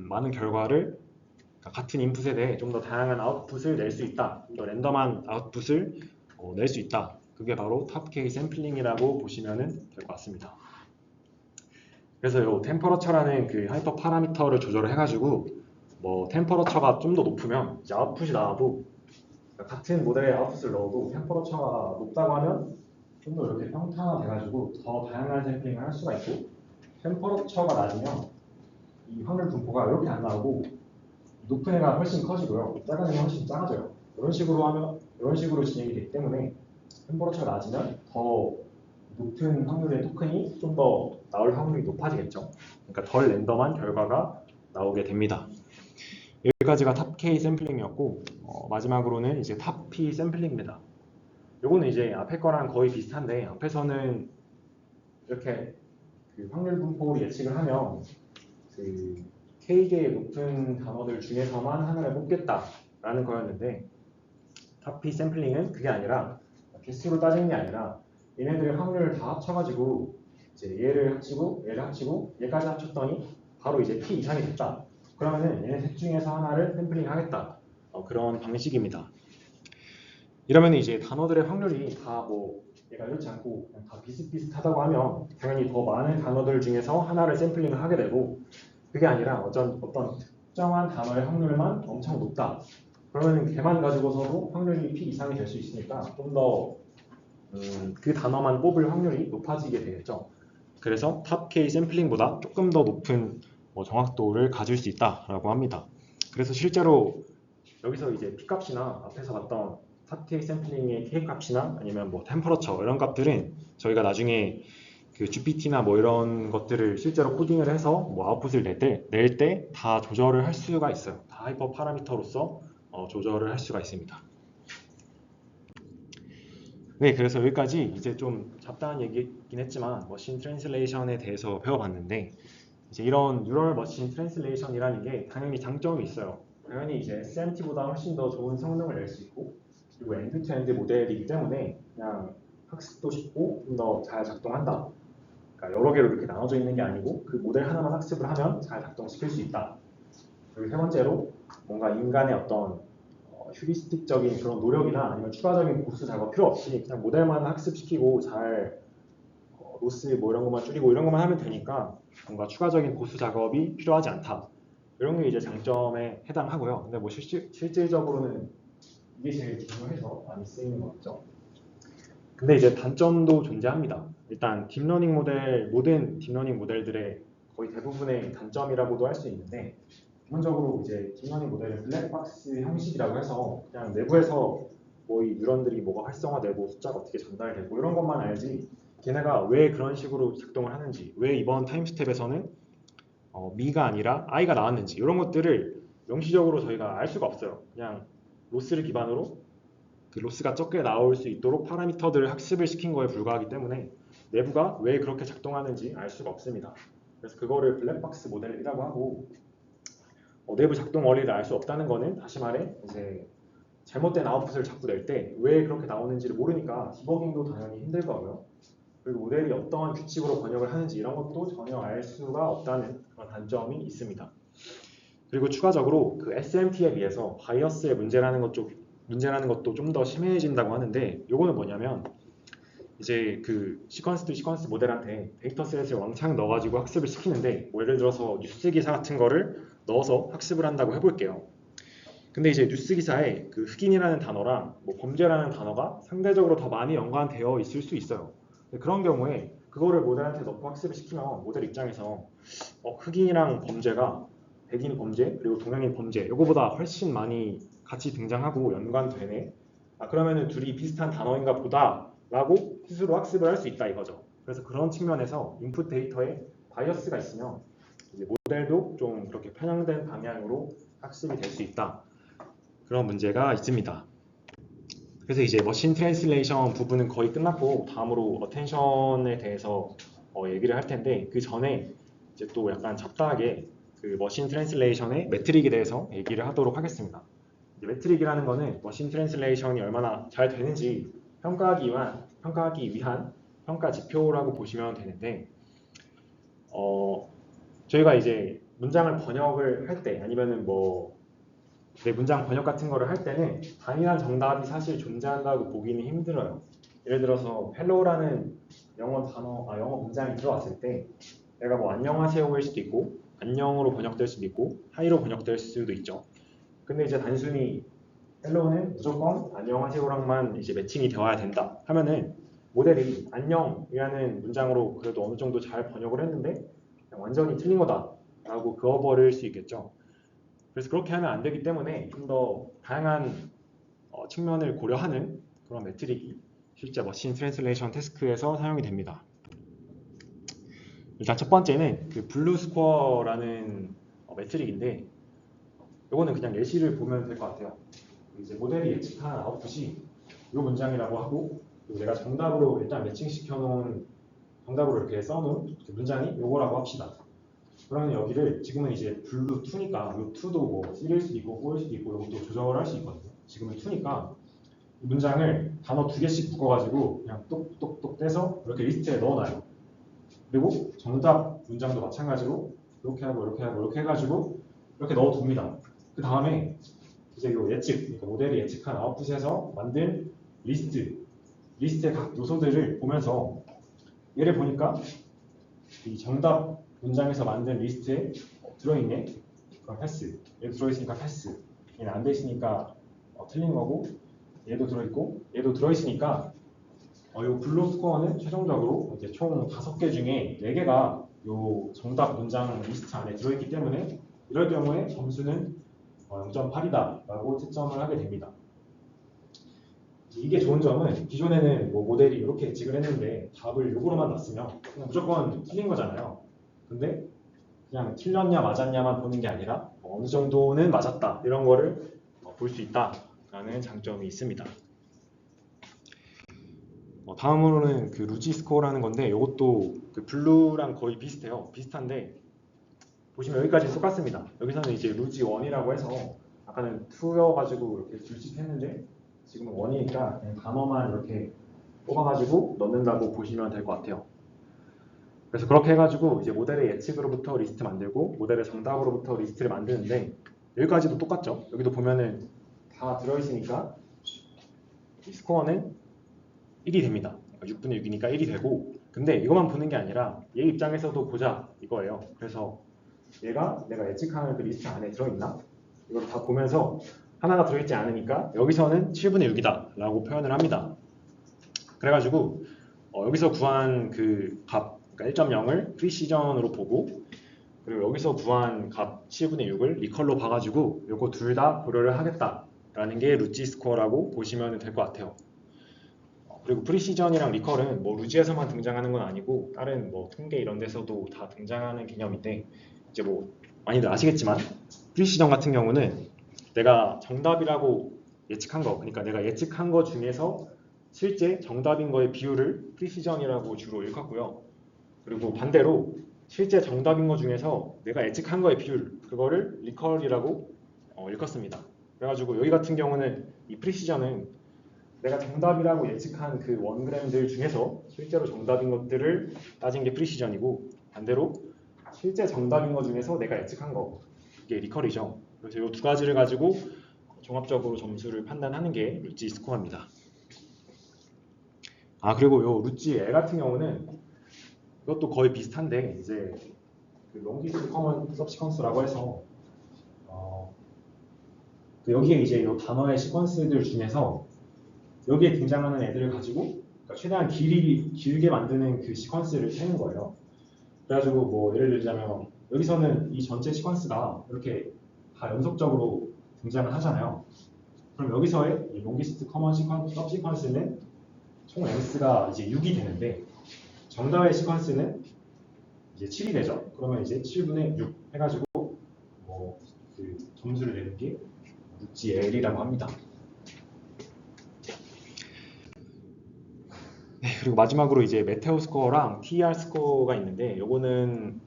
A: 많은 결과를 같은 인풋에 대해 좀 더 다양한 아웃풋을 낼 수 있다. 좀 더 랜덤한 아웃풋을 낼 수 있다. 그게 바로 탑K 샘플링이라고 보시면 될 것 같습니다. 그래서 이 템퍼러처라는 그 하이퍼 파라미터를 조절을 해가지고 뭐 템퍼러처가 좀 더 높으면 이제 아웃풋이 나와도 같은 모델의 아웃풋을 넣어도 템퍼러처가 높다고 하면 좀 더 이렇게 평탄화돼가지고 더 다양한 샘플링을 할 수가 있고 템퍼러처가 낮으면 이 확률 분포가 이렇게 안 나오고 높은 애가 훨씬 커지고요. 작은 애가 훨씬 작아져요. 이런 식으로 진행이 되기 때문에 템퍼러처가 낮으면 더 높은 확률의 토큰이 좀 더 나올 확률이 높아지겠죠. 그러니까 덜 랜덤한 결과가 나오게 됩니다. 여기까지가 탑 K 샘플링이었고 마지막으로는 이제 탑 P 샘플링입니다. 요거는 이제 앞에 거랑 거의 비슷한데 앞에서는 이렇게 그 확률 분포를 예측을 하면 그 K개의 높은 단어들 중에서만 하나를 뽑겠다라는 거였는데 탑P 샘플링은 그게 아니라 개수로 따지는 게 아니라 얘네들의 확률을 다 합쳐가지고 이제 얘를 합치고 얘까지 합쳤더니 바로 이제 P 이상이 됐다. 그러면은 얘네 셋 중에서 하나를 샘플링 하겠다. 그런 방식입니다. 이러면 이제 단어들의 확률이 다 뭐 얘가 이렇지 않고 그냥 다 비슷비슷하다고 하면 당연히 더 많은 단어들 중에서 하나를 샘플링을 하게 되고 그게 아니라 어떤 특정한 단어의 확률만 엄청 높다. 그러면 걔만 가지고서도 확률이 P 이상이 될 수 있으니까 좀 더 그 단어만 뽑을 확률이 높아지게 되겠죠. 그래서 탑 K 샘플링보다 조금 더 높은 정확도를 가질 수 있다라고 합니다. 그래서 실제로 여기서 이제 P 값이나 앞에서 봤던 탑 K 샘플링의 K 값이나 아니면 뭐 템퍼러처 이런 값들은 저희가 나중에 그 GPT나 뭐 이런 것들을 실제로 코딩을 해서 뭐 아웃풋을 낼 때 다 조절을 할 수가 있어요. 다 하이퍼 파라미터로서 조절을 할 수가 있습니다. 네, 그래서 여기까지 이제 좀 잡다한 얘기긴 했지만 머신 트랜슬레이션에 대해서 배워봤는데 이제 이런 뉴럴 머신 트랜슬레이션이라는 게 당연히 장점이 있어요. 당연히 이제 SMT보다 훨씬 더 좋은 성능을 낼 수 있고 그리고 엔드-투-엔드 모델이기 때문에 그냥 학습도 쉽고 좀 더 잘 작동한다. 그러니까 여러 개로 이렇게 나눠져 있는 게 아니고 그 모델 하나만 학습을 하면 잘 작동시킬 수 있다. 그리고 세 번째로 뭔가 인간의 어떤 휴리스틱적인 그런 노력이나 아니면 추가적인 보수 작업 필요 없이 그냥 모델만 학습시키고 잘 로스 뭐 이런 것만 줄이고 이런 것만 하면 되니까 뭔가 추가적인 보수 작업이 필요하지 않다. 이런 게 이제 장점에 해당하고요. 근데 뭐 실질적으로는 이게 제일 중요해서 많이 쓰이는 거죠. 근데 이제 단점도 존재합니다. 일단 딥러닝 모델, 모든 딥러닝 모델들의 거의 대부분의 단점이라고도 할 수 있는데, 기본적으로 이제 딥러닝 모델은 블랙박스 형식이라고 해서 그냥 내부에서 뭐 이 뉴런들이 뭐가 활성화되고 숫자가 어떻게 전달되고 이런 것만 알지, 걔네가 왜 그런 식으로 작동을 하는지, 왜 이번 타임 스텝에서는 미가 아니라 i가 나왔는지 이런 것들을 명시적으로 저희가 알 수가 없어요. 그냥 로스를 기반으로 그 로스가 적게 나올 수 있도록 파라미터들을 학습을 시킨 거에 불과하기 때문에 내부가 왜 그렇게 작동하는지 알 수가 없습니다. 그래서 그거를 블랙박스 모델이라고 하고, 내부 작동 원리를 알 수 없다는 거는 다시 말해 이제 잘못된 아웃풋을 자꾸 낼 때 왜 그렇게 나오는지를 모르니까 디버깅도 당연히 힘들 거고요. 그리고 모델이 어떠한 규칙으로 번역을 하는지 이런 것도 전혀 알 수가 없다는 그런 단점이 있습니다. 그리고 추가적으로 그 SMT에 비해서 바이어스의 문제라는 것도 좀 더 심해진다고 하는데, 요거는 뭐냐면 이제 그 시퀀스 투 시퀀스 모델한테 데이터셋을 왕창 넣어가지고 학습을 시키는데, 뭐 예를 들어서 뉴스 기사 같은 거를 넣어서 학습을 한다고 해볼게요. 근데 이제 뉴스 기사에 그 흑인이라는 단어랑 뭐 범죄라는 단어가 상대적으로 더 많이 연관되어 있을 수 있어요. 그런 경우에 그거를 모델한테 넣고 학습을 시키면 모델 입장에서 흑인이랑 범죄가 백인 범죄 그리고 동양인 범죄 이거보다 훨씬 많이 같이 등장하고 연관되네. 그러면은 둘이 비슷한 단어인가 보다 라고 스스로 학습을 할 수 있다 이거죠. 그래서 그런 측면에서 인풋 데이터에 바이어스가 있으면 이제 모델도 좀 그렇게 편향된 방향으로 학습이 될 수 있다. 그런 문제가 있습니다. 그래서 이제 머신 트랜슬레이션 부분은 거의 끝났고, 다음으로 어텐션에 대해서 얘기를 할 텐데, 그 전에 이제 또 약간 잡다하게 그 머신 트랜슬레이션의 매트릭에 대해서 얘기를 하도록 하겠습니다. 매트릭이라는 거는 머신 트랜슬레이션이 얼마나 잘 되는지 평가하기 위한 평가 지표라고 보시면 되는데, 저희가 이제 문장을 번역을 할 때 아니면은 뭐 문장 번역 같은 거를 할 때는 단일한 정답이 사실 존재한다고 보기는 힘들어요. 예를 들어서 hello라는 영어 문장이 들어왔을 때 내가 뭐 안녕하세요일 수도 있고 안녕으로 번역될 수도 있고 하이로 번역될 수도 있죠. 근데 이제 단순히 hello는 무조건 안녕하세요랑만 이제 매칭이 되어야 된다 하면은 모델이 안녕이라는 문장으로 그래도 어느 정도 잘 번역을 했는데 그냥 완전히 틀린 거다라고 그어버릴 수 있겠죠. 그래서 그렇게 하면 안 되기 때문에 좀 더 다양한 측면을 고려하는 그런 매트릭이 실제 머신 트랜슬레이션 태스크에서 사용이 됩니다. 일단 첫 번째는 그 블루 스코어라는 매트릭인데, 이거는 그냥 예시를 보면 될 것 같아요. 이제 모델이 예측한 아웃풋이 이 문장이라고 하고, 그리고 내가 정답으로 일단 매칭시켜 놓은 정답으로 이렇게 써놓은 문장이 이거라고 합시다. 그러면 여기를 지금은 이제 블루 2니까 이 2도 뭐 3일 수도 있고 4일 수도 있고 이것도 조정을 할 수 있거든요. 지금은 2니까 이 문장을 단어 2개씩 묶어가지고 그냥 똑똑똑 떼서 이렇게 리스트에 넣어놔요. 그리고 정답 문장도 마찬가지로 이렇게 하고 이렇게 하고 이렇게 해가지고 이렇게 넣어둡니다. 그 다음에 이제 이 예측, 그러니까 모델이 예측한 아웃풋에서 만든 리스트의 각 요소들을 보면서 얘를 보니까 이 정답 문장에서 만든 리스트에 들어있네? 그럼 패스. 얘도 들어있으니까 패스. 얘는 안 돼있으니까 틀린 거고, 얘도 들어있고, 얘도 들어있으니까 이 블루 스코어는 최종적으로 이제 총 5개 중에 4개가 이 정답 문장 리스트 안에 들어있기 때문에 이럴 경우에 점수는 0.8이다 라고 채점을 하게 됩니다. 이게 좋은 점은 기존에는 뭐 모델이 이렇게 예측을 했는데 답을 요거로만 놨으면 그냥 무조건 틀린 거잖아요. 근데 그냥 틀렸냐 맞았냐만 보는 게 아니라 어느 정도는 맞았다 이런 거를 볼 수 있다라는 장점이 있습니다. 다음으로는 그 루지 스코어라는 건데, 이것도 그 블루랑 거의 비슷해요. 비슷한데 보시면 여기까지 똑같습니다. 여기서는 이제 루지 1이라고 해서 아까는 2여가지고 이렇게 둘씩했는데 지금은 1이니까 그냥 단어만 이렇게 뽑아가지고 넣는다고 보시면 될 것 같아요. 그래서 그렇게 해가지고 이제 모델의 예측으로부터 리스트 만들고 모델의 정답으로부터 리스트를 만드는데, 여기까지도 똑같죠. 여기도 보면은 다 들어있으니까 이 스코어는 1이 됩니다. 6분의 6이니까 1이 되고, 근데 이것만 보는 게 아니라 얘 입장에서도 보자 이거예요. 그래서 얘가 내가 예측하는 그 리스트 안에 들어있나? 이걸 다 보면서 하나가 들어있지 않으니까 여기서는 7분의 6이다 라고 표현을 합니다. 그래가지고 여기서 구한 그 값, 그러니까 1.0을 프리시전으로 보고, 그리고 여기서 구한 값 7분의 6을 리컬로 봐가지고 요거 둘 다 고려를 하겠다라는 게 루지 스코어라고 보시면 될 것 같아요. 그리고 프리시전이랑 리컬은 뭐 루지에서만 등장하는 건 아니고 다른 뭐 통계 이런 데서도 다 등장하는 개념인데, 이제 뭐 많이들 아시겠지만 프리시전 같은 경우는 내가 정답이라고 예측한 거, 그러니까 내가 예측한 거 중에서 실제 정답인 거의 비율을 프리시전이라고 주로 일컫고요. 그리고 반대로 실제 정답인 거 중에서 내가 예측한 거의 비율, 그거를 리컬이라고 일컫습니다. 그래가지고 여기 같은 경우는 이 프리시전은 내가 정답이라고 예측한 그 원그램들 중에서 실제로 정답인 것들을 따진 게 프리시전이고, 반대로 실제 정답인 것 중에서 내가 예측한 거, 이게 리컬이죠. 그래서 이 두 가지를 가지고 종합적으로 점수를 판단하는 게 루지 스코어입니다. 그리고 요 루지 L 같은 경우는 이것도 거의 비슷한데, 이제 그 롱기스트 커먼 서브시퀀스라고 해서 여기에 이제 이 단어의 시퀀스들 중에서 여기에 등장하는 애들을 가지고 그러니까 최대한 길게 만드는 그 시퀀스를 세는 거예요. 그래가지고 뭐 예를 들자면 여기서는 이 전체 시퀀스가 이렇게 다 연속적으로 등장을 하잖아요. 그럼 여기서의 이 롱기스트 커먼 서브시퀀스는 총 n스가 이제 6이 되는데, 정답의 시퀀스는 이제 7이 되죠. 그러면 이제 7분의 6 해가지고 뭐 그 점수를 내는 게 루지 L이라고 합니다. 네, 그리고 마지막으로 이제 메테오 스코어랑 TER 스코어가 있는데, 요거는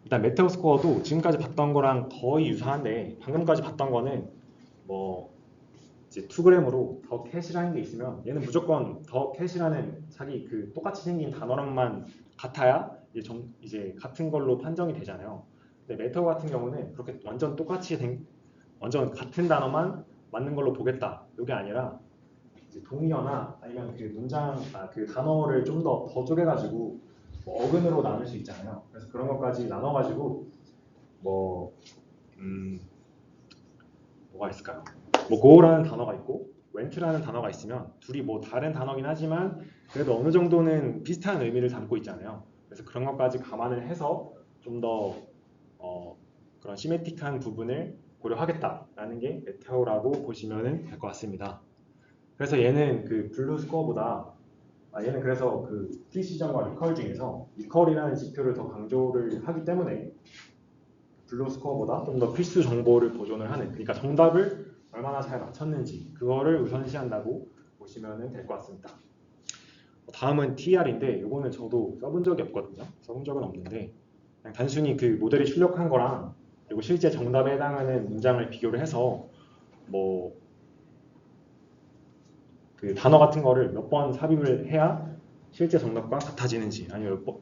A: 일단 메테오 스코어도 지금까지 봤던 거랑 거의 유사한데, 방금까지 봤던 거는 뭐 이제 2g으로 더 캣이라는 게 있으면 얘는 무조건 더 캣이라는 자기 그 똑같이 생긴 단어랑만 같아야 이제 같은 걸로 판정이 되잖아요. 근데 메테오 같은 경우는 그렇게 완전 똑같이 완전 같은 단어만 맞는 걸로 보겠다, 이게 아니라 이제 동의어나 아니면 그 그 단어를 좀 더 쪼개가지고 뭐 어근으로 나눌 수 있잖아요. 그래서 그런 것까지 나눠가지고 뭐 뭐가 있을까요? 뭐 go라는 단어가 있고 went라는 단어가 있으면 둘이 뭐 다른 단어긴 하지만 그래도 어느 정도는 비슷한 의미를 담고 있잖아요. 그래서 그런 것까지 감안을 해서 좀 더 그런 시메틱한 부분을 고려하겠다라는 게 메테오라고 보시면 될 것 같습니다. 그래서 얘는 그 블루 스코어보다 얘는 그래서 그 프리시전과 리컬 중에서 리컬이라는 지표를 더 강조를 하기 때문에 블루 스코어보다 좀 더 필수 정보를 보존을 하는, 그러니까 정답을 얼마나 잘 맞췄는지 그거를 우선시한다고 보시면 될 것 같습니다. 다음은 TER인데 이거는 저도 써본 적이 없거든요. 써본 적은 없는데 그냥 단순히 그 모델이 출력한 거랑 그리고 실제 정답에 해당하는 문장을 비교를 해서 뭐 그 단어 같은 거를 몇 번 삽입을 해야 실제 정답과 같아지는지,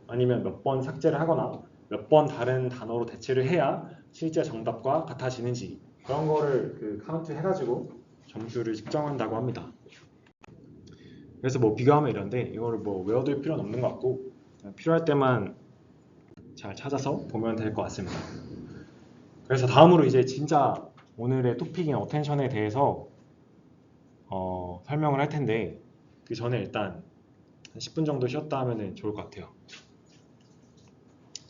A: 아니면 몇 번 삭제를 하거나 몇 번 다른 단어로 대체를 해야 실제 정답과 같아지는지, 그런 거를 그 카운트 해가지고 점수를 측정한다고 합니다. 그래서 뭐 비교하면 이런데 이거를 뭐 외워둘 필요는 없는 것 같고 그냥 필요할 때만 잘 찾아서 보면 될 것 같습니다. 그래서 다음으로 이제 진짜 오늘의 토픽인 어텐션에 대해서 설명을 할 텐데, 그 전에 일단 한 10분 정도 쉬었다 하면 좋을 것 같아요.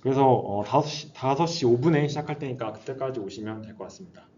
A: 그래서 5시 5분에 시작할 테니까 그때까지 오시면 될 것 같습니다.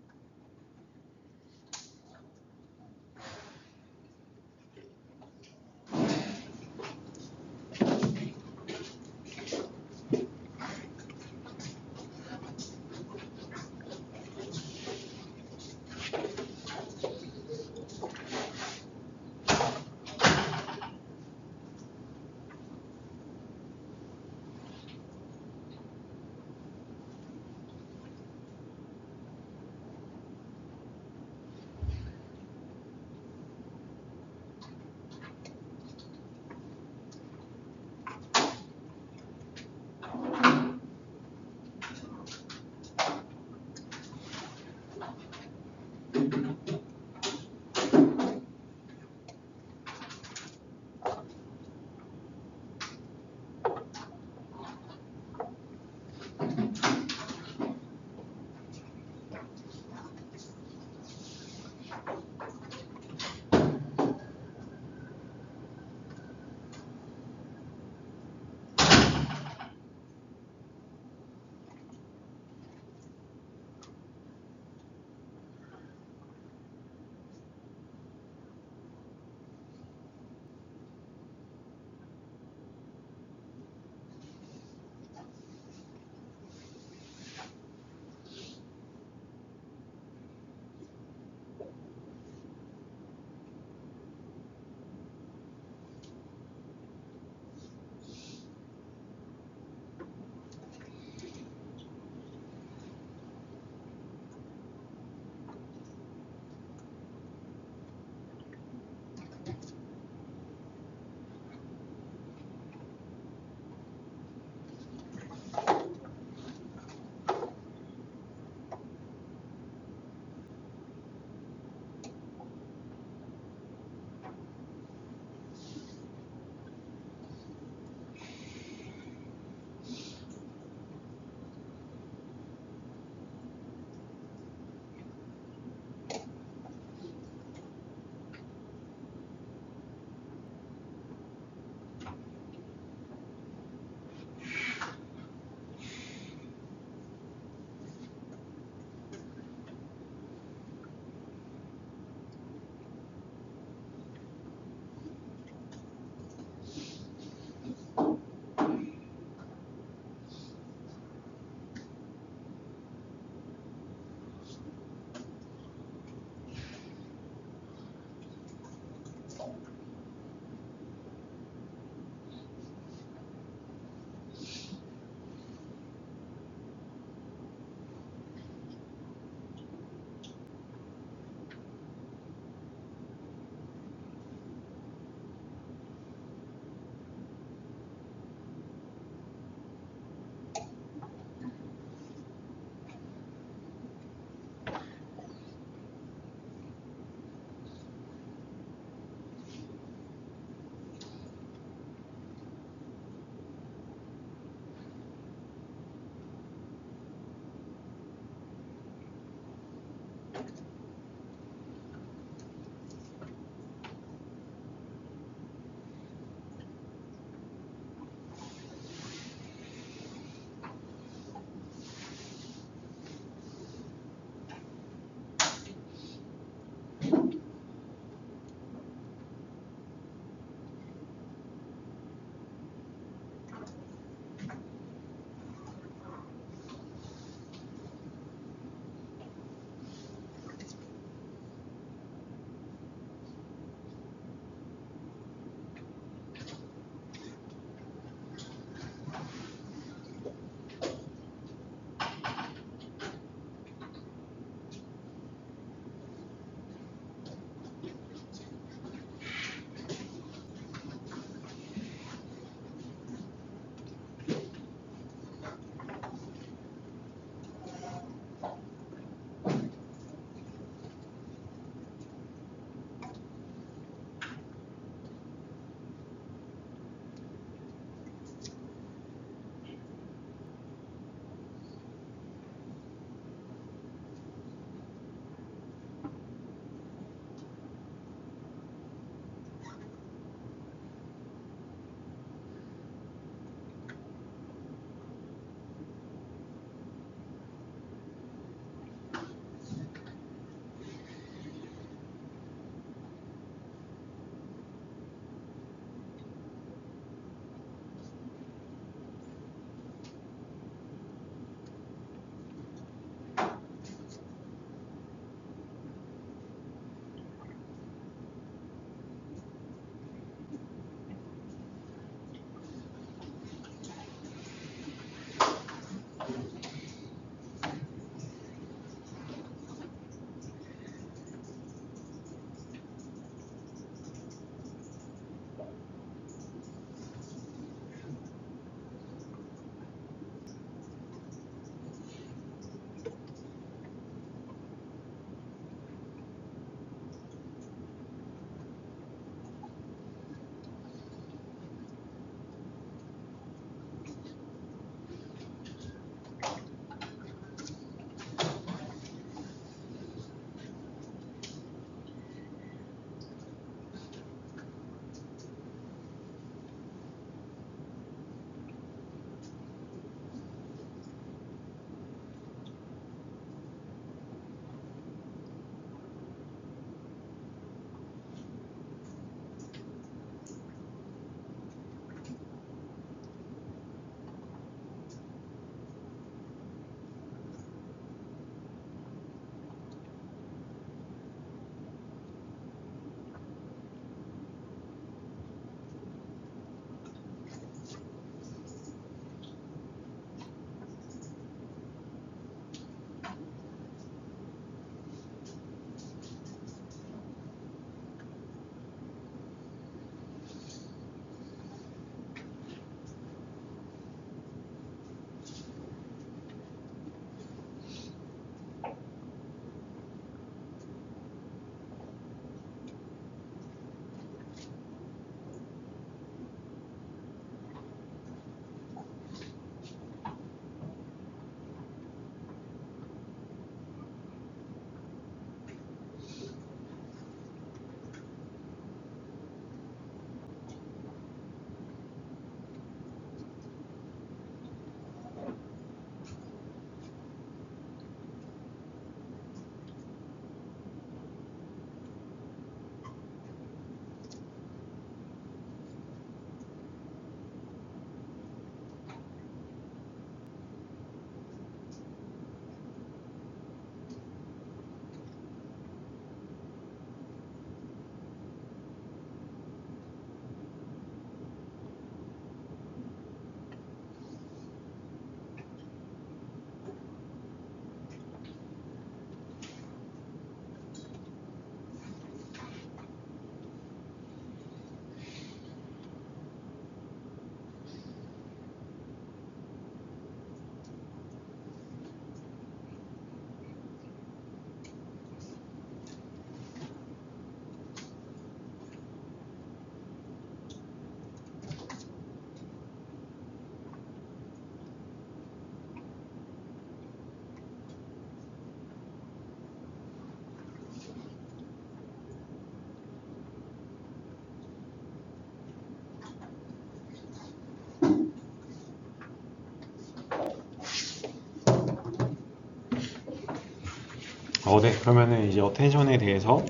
A: 네. 그러면은 이제 어텐션에 대해서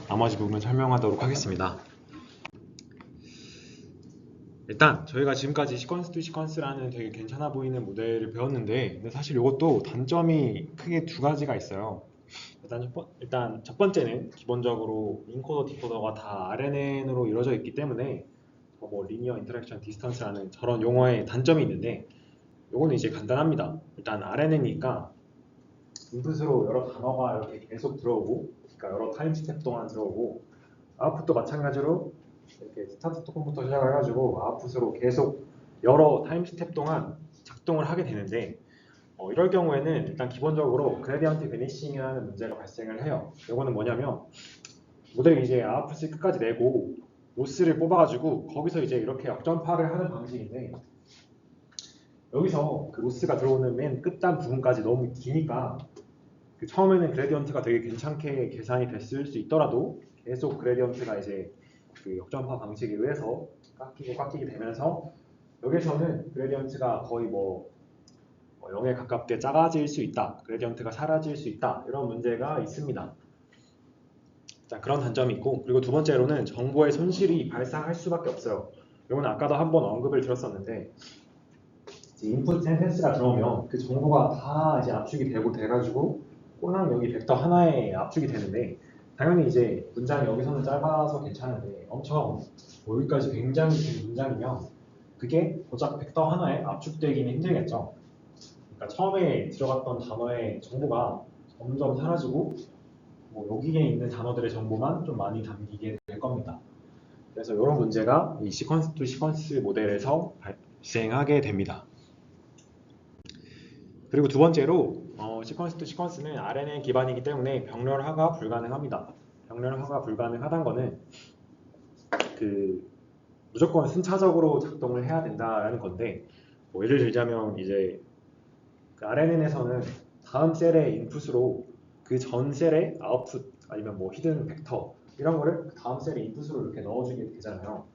A: 나머지 부분 설명하도록 하겠습니다. 일단 저희가 지금까지 시퀀스 투 시퀀스라는 되게 괜찮아 보이는 모델을 배웠는데, 근데 사실 이것도 단점이 크게 두 가지가 있어요. 일단 첫 번째는 기본적으로 인코더 디코더가 다 RNN으로 이루어져 있기 때문에 뭐 리니어 인터랙션 디스턴스라는 저런 용어의 단점이 있는데, 요거는 이제 간단합니다. 일단 RNN이니까 인풋으로 여러 단어가 이렇게 계속 들어오고, 그러니까 여러 타임 스텝 동안 들어오고, 아웃풋도 마찬가지로 이렇게 스타트 토큰부터 시작을 해가지고 아웃풋으로 계속 여러 타임 스텝 동안 작동을 하게 되는데, 이럴 경우에는 일단 기본적으로 그레디언트 베니싱이라는 문제가 발생을 해요. 이거는 뭐냐면 모델이 이제 아웃풋을 끝까지 내고 로스를 뽑아가지고 거기서 이제 이렇게 역전파를 하는 방식인데, 여기서 그 로스가 들어오는 맨 끝단 부분까지 너무 기니까 그 처음에는 그레디언트가 되게 괜찮게 계산이 됐을 수 있더라도 계속 그레디언트가 이제 그 역전파 방식에 의해서 깎이게 되면서 여기서는 그레디언트가 거의 뭐 0에 가깝게 작아질 수 있다, 그레디언트가 사라질 수 있다, 이런 문제가 있습니다. 자, 그런 단점이 있고, 그리고 두 번째로는 정보의 손실이 발생할 수밖에 없어요. 이건 아까도 한번 언급을 드렸었는데, 인풋 센텐스가 들어오면 그 정보가 다 이제 압축이 되고 돼가지고 꼴랑 여기 벡터 하나에 압축이 되는데, 당연히 이제 문장이 여기서는 짧아서 괜찮은데 엄청 여기까지 굉장히 긴 문장이면 그게 고작 벡터 하나에 압축되기는 힘들겠죠. 그러니까 처음에 들어갔던 단어의 정보가 점점 사라지고 뭐 여기에 있는 단어들의 정보만 좀 많이 담기게 될 겁니다. 그래서 이런 문제가 이 시퀀스 투 시퀀스 모델에서 발생하게 됩니다. 그리고 두 번째로 시퀀스 투 시퀀스는 RNN 기반이기 때문에 병렬화가 불가능합니다. 병렬화가 불가능하다는 거는 그 무조건 순차적으로 작동을 해야 된다라는 건데, 뭐 예를 들자면 이제 그 RNN에서는 다음 셀의 인풋으로 그 전 셀의 아웃풋 아니면 뭐 히든 벡터 이런 거를 그 다음 셀의 인풋으로 이렇게 넣어주게 되잖아요.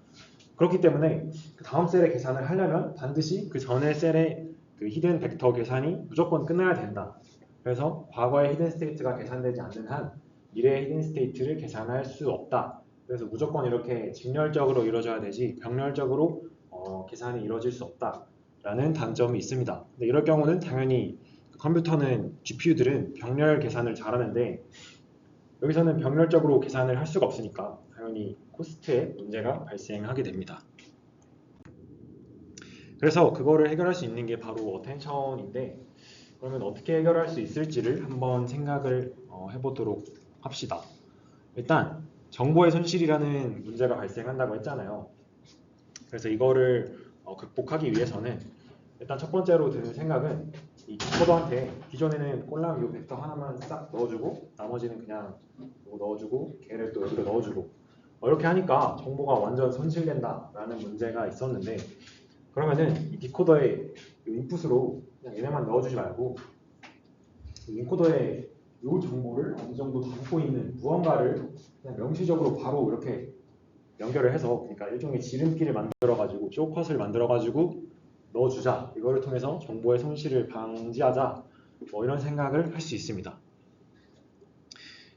A: 그렇기 때문에 그 다음 셀의 계산을 하려면 반드시 그 전의 셀의 그 히든 벡터 계산이 무조건 끝나야 된다. 그래서 과거의 히든 스테이트가 계산되지 않는 한 미래의 히든 스테이트를 계산할 수 없다. 그래서 무조건 이렇게 직렬적으로 이루어져야 되지 병렬적으로 계산이 이루어질 수 없다라는 단점이 있습니다. 근데 이럴 경우는 당연히 컴퓨터는 GPU들은 병렬 계산을 잘하는데, 여기서는 병렬적으로 계산을 할 수가 없으니까 당연히 코스트에 문제가 발생하게 됩니다. 그래서 그거를 해결할 수 있는 게 바로 어텐션인데, 그러면 어떻게 해결할 수 있을지를 한번 생각을 해보도록 합시다. 일단 정보의 손실이라는 문제가 발생한다고 했잖아요. 그래서 이거를 극복하기 위해서는 일단 첫 번째로 드는 생각은 이 디코더한테 기존에는 꼴랑 이 벡터 하나만 싹 넣어주고 나머지는 그냥 이거 넣어주고 걔를 또 여기로 넣어주고 이렇게 하니까 정보가 완전 손실된다라는 문제가 있었는데, 그러면은 이 디코더의 이 인풋으로 그냥 얘네만 넣어주지 말고 이 인코더에 이 정보를 어느 정도 담고 있는 무언가를 그냥 명시적으로 바로 이렇게 연결을 해서, 그러니까 일종의 지름길을 만들어가지고 쇼컷을 만들어가지고 넣어주자, 이거를 통해서 정보의 손실을 방지하자, 뭐 이런 생각을 할 수 있습니다.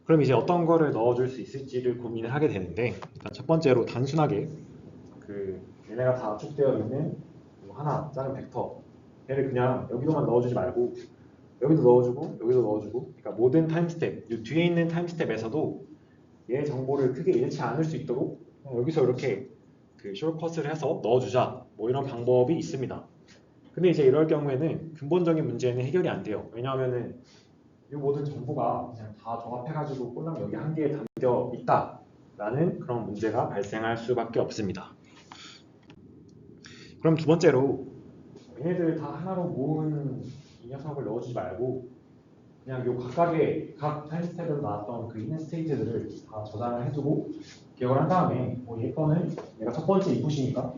A: 그럼 이제 어떤 거를 넣어줄 수 있을지를 고민을 하게 되는데, 일단 첫 번째로 단순하게 그 얘네가 다 압축되어 있는 뭐 하나 작은 벡터 얘를 그냥 여기로만 넣어주지 말고 여기도 넣어주고 여기도 넣어주고, 그러니까 모든 타임 스텝, 이 뒤에 있는 타임 스텝에서도 얘 정보를 크게 잃지 않을 수 있도록 여기서 이렇게 그 숏컷을 해서 넣어주자, 뭐 이런 방법이 있습니다. 근데 이제 이럴 경우에는 근본적인 문제는 해결이 안 돼요. 왜냐하면은 이 모든 정보가 그냥 다 종합해가지고 꼴랑 여기 한 개에 담겨 있다라는 그런 문제가 발생할 수밖에 없습니다. 그럼 두 번째로 얘네들 다 하나로 모은 이 녀석을 넣어주지 말고 그냥 요 각각의 각 타임 스텝에서 나왔던 그 있는 스테이트들을 다 저장을 해두고 기억을 한 다음에 얘 거는 얘가 첫 번째 인풋이니까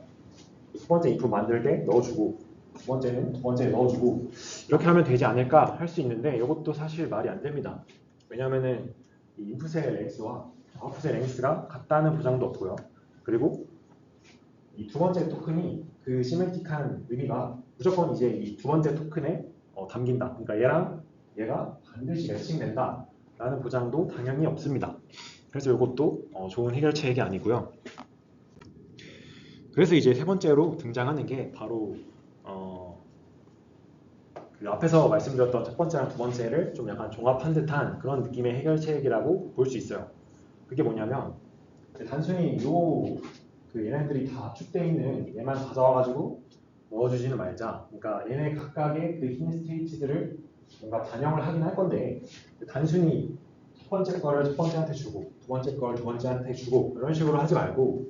A: 첫 번째 인풋 만들 때 넣어주고 두 번째는 두 번째에 넣어주고 이렇게 하면 되지 않을까 할 수 있는데, 이것도 사실 말이 안 됩니다. 왜냐하면은 이 인풋의 랭스와 아웃풋의 랭스가 같다는 보장도 없고요. 그리고 이 두 번째 토큰이 그 시멘틱한 의미가 무조건 이제 이 두 번째 토큰에 담긴다. 그러니까 얘랑 얘가 반드시 매칭된다 라는 보장도 당연히 없습니다. 그래서 이것도 좋은 해결책이 아니고요. 그래서 이제 세 번째로 등장하는 게 바로 그 앞에서 말씀드렸던 첫 번째랑 두 번째를 좀 약간 종합한 듯한 그런 느낌의 해결책이라고 볼 수 있어요. 그게 뭐냐면 단순히 얘네들이 다 압축되어 있는 얘만 가져와가지고 넣어주지는 말자. 그러니까 얘네 각각의 그 히든 스테이트들을 뭔가 반영을 하긴 할 건데 단순히 첫 번째 거를 첫 번째한테 주고 두 번째 거를 두 번째한테 주고 이런 식으로 하지 말고